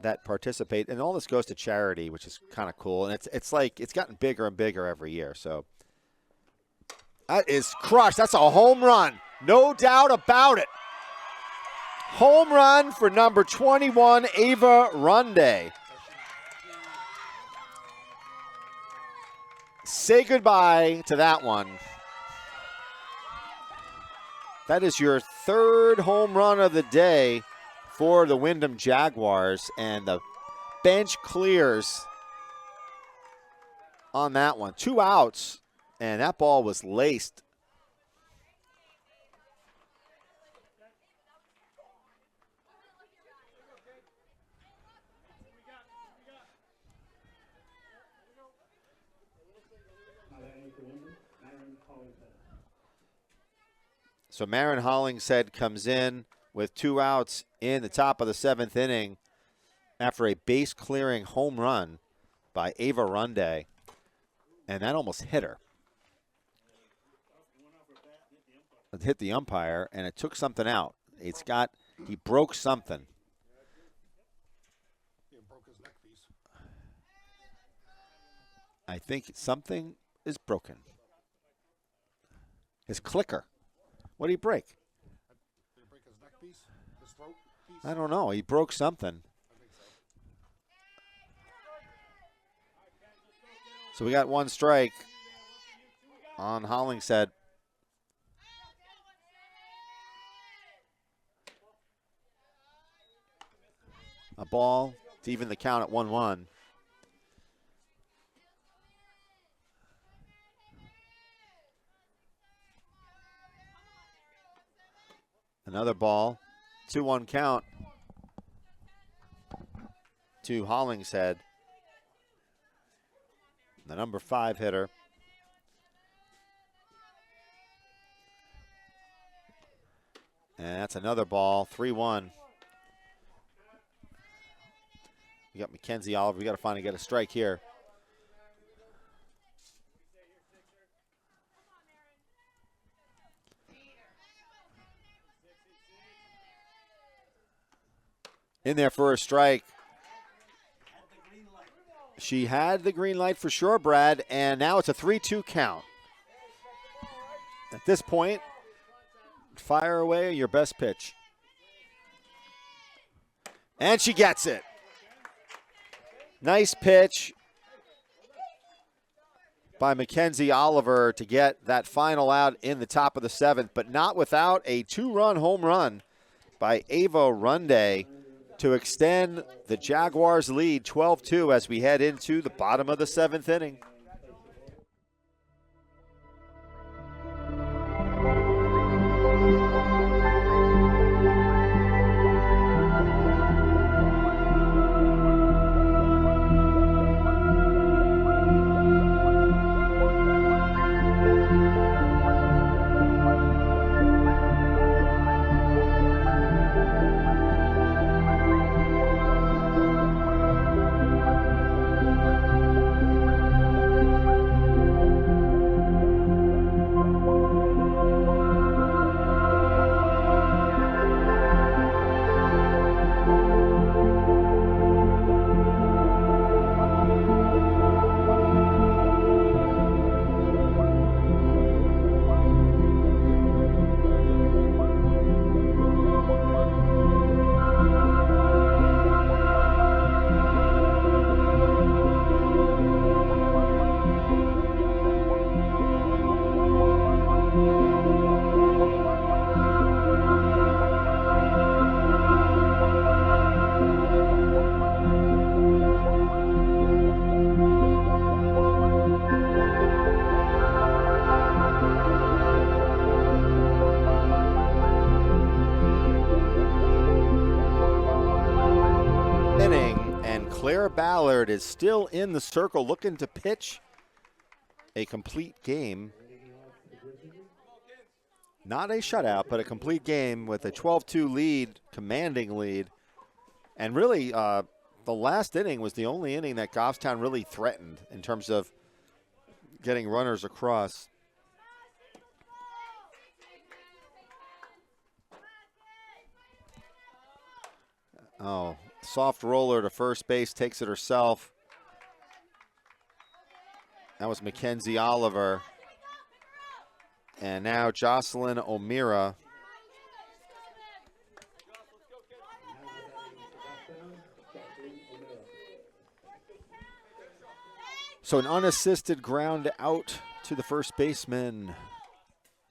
S1: that participate, and all this goes to charity, which is kind of cool. And it's like it's gotten bigger and bigger every year. So that is crushed. That's a home run, no doubt about it. Home run for number 21, Ava Runde. Say goodbye to that one. That is your 3rd home run of the day for the Windham Jaguars, and the bench clears on that one. 2 outs, and that ball was laced. So Marin Hollingshead comes in with 2 outs in the top of the 7th inning after a base-clearing home run by Ava Runde, and that almost hit her. It hit the umpire, and it took something out. He broke something.
S2: He broke his neck piece.
S1: I think something is broken. His clicker. What did he break?
S2: Did he break his neck piece? His throat piece?
S1: I don't know. He broke something. So we got one strike on Hollingshead. A ball to even the count at 1-1. Another ball, 2-1 count to Hollingshead, the number 5 hitter. And that's another ball, 3-1. We got Mackenzie Oliver. We got to finally get a strike here. In there for a strike. She had the green light for sure, Brad, and now it's a 3-2 count. At this point, fire away your best pitch. And she gets it. Nice pitch by Mackenzie Oliver to get that final out in the top of the 7th, but not without a 2-run home run by Ava Runde to extend the Jaguars' lead 12-2 as we head into the bottom of the 7th inning. Ballard is still in the circle looking to pitch a complete game. Not a shutout, but a complete game with a 12-2 lead, commanding lead. And really, the last inning was the only inning that Goffstown really threatened in terms of getting runners across. Oh, soft roller to first base, takes it herself. That was Mackenzie Oliver. And now Jocelyn O'Meara. So an unassisted ground out to the first baseman.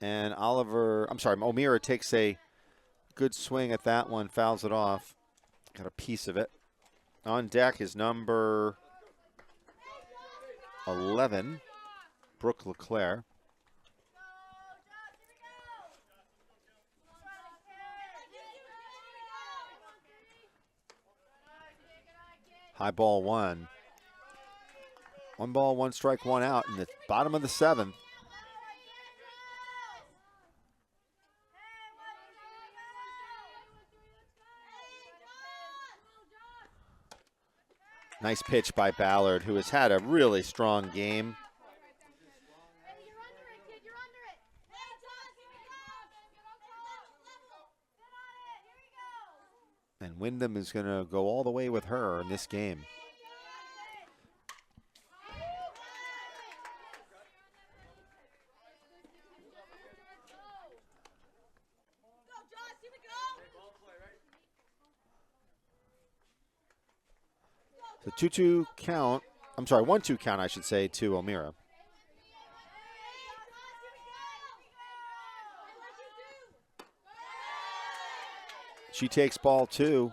S1: And O'Meara takes a good swing at that one, fouls it off. Got a piece of it. On deck is number 11, Brooke LeClaire. High ball 1. 1 ball, 1 strike, 1 out in the bottom of the 7th. Nice pitch by Ballard, who has had a really strong game. And Windham is going to go all the way with her in this game. So 2-2 count. I'm sorry, 1-2 count, I should say, to O'Meara. She takes ball 2.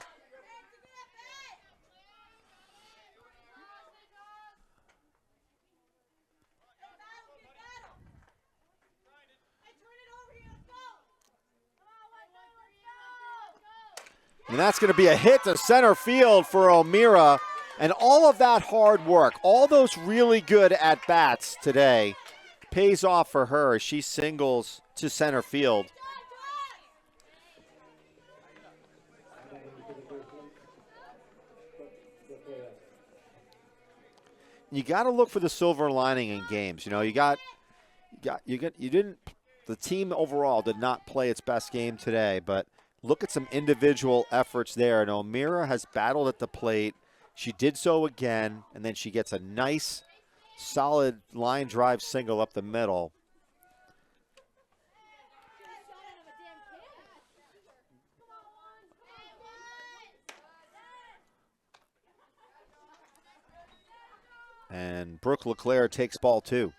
S1: And that's going to be a hit to center field for O'Meara. And all of that hard work, all those really good at-bats today, pays off for her as she singles to center field. You got to look for the silver lining in games. You know, the team overall did not play its best game today, but look at some individual efforts there. And O'Meara has battled at the plate. She did so again, and then she gets a nice, solid line drive single up the middle. And Brooke LeClaire takes ball 2.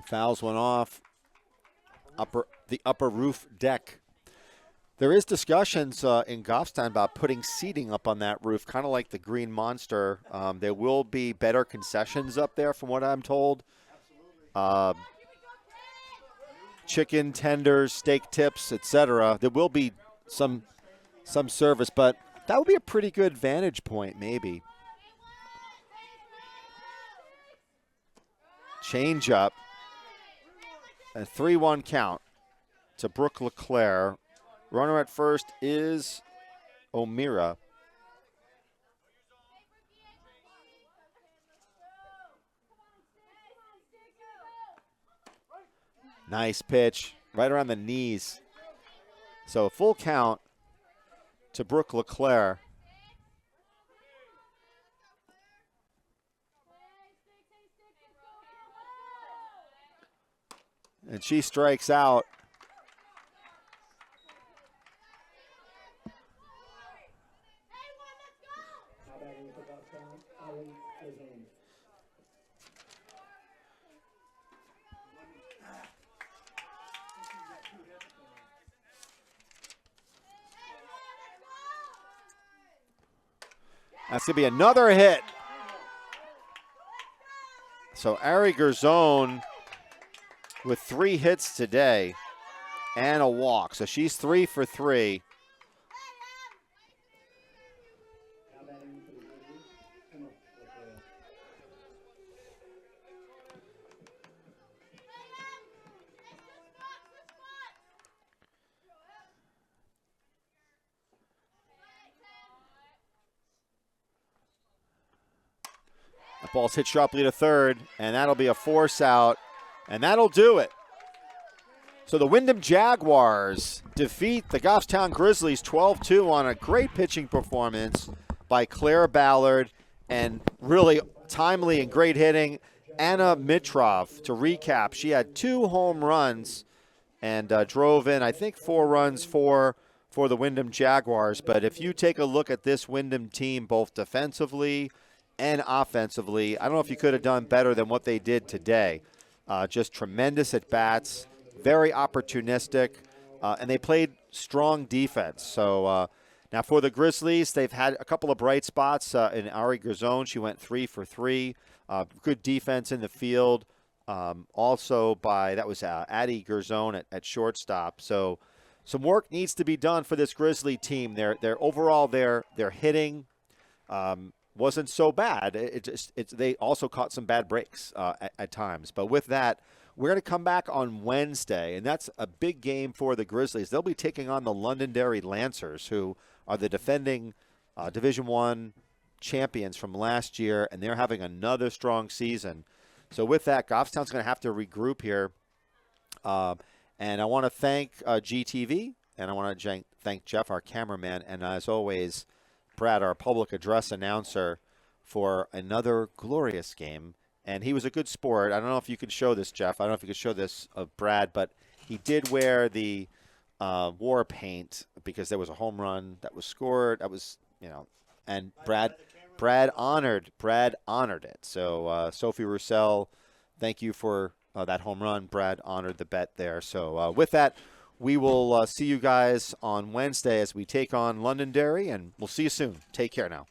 S1: Fouls went off the upper roof deck. There is discussions in Goffstown about putting seating up on that roof, kind of like the Green Monster. There will be better concessions up there, from what I'm told. Chicken tenders, steak tips, etc. There will be some service, but that would be a pretty good vantage point, maybe. Change up. A 3-1 count to Brooke LeClaire. Runner at first is O'Meara. Nice pitch, right around the knees. So a full count to Brooke LeClaire. And she strikes out. That's going to be another hit. So Ari Garzone with 3 hits today and a walk. So she's 3 for 3. That ball's hit sharply to third, and that'll be a force out, and that'll do it. So the Windham Jaguars defeat the Goffstown Grizzlies 12-2 on a great pitching performance by Claire Ballard and really timely and great hitting Anna Mitrov. To recap, she had 2 home runs and drove in, I think, 4 runs for the Windham Jaguars. But if you take a look at this Windham team, both defensively and offensively, I don't know if you could have done better than what they did today. Just tremendous at-bats, very opportunistic, and they played strong defense. So now for the Grizzlies, they've had a couple of bright spots in Ari Garzone. She went 3 for 3. Good defense in the field. Also that was Addie Garzone at shortstop. So some work needs to be done for this Grizzly team. Their overall their hitting wasn't so bad. They also caught some bad breaks at times. But with that, we're going to come back on Wednesday, and that's a big game for the Grizzlies. They'll be taking on the Londonderry Lancers, who are the defending Division I champions from last year, and they're having another strong season. So with that, Goffstown's going to have to regroup here. And I want to thank GTV, and I want to thank Jeff, our cameraman, and as always, Brad, our public address announcer, for another glorious game. And he was a good sport. I don't know if you could show this, Jeff. I don't know if you could show this of Brad, but he did wear the war paint because there was a home run that was scored. That was, and Brad honored it. So Sophie Roussel, thank you for that home run. Brad honored the bet there. So with that, we will see you guys on Wednesday as we take on Londonderry, and we'll see you soon. Take care now.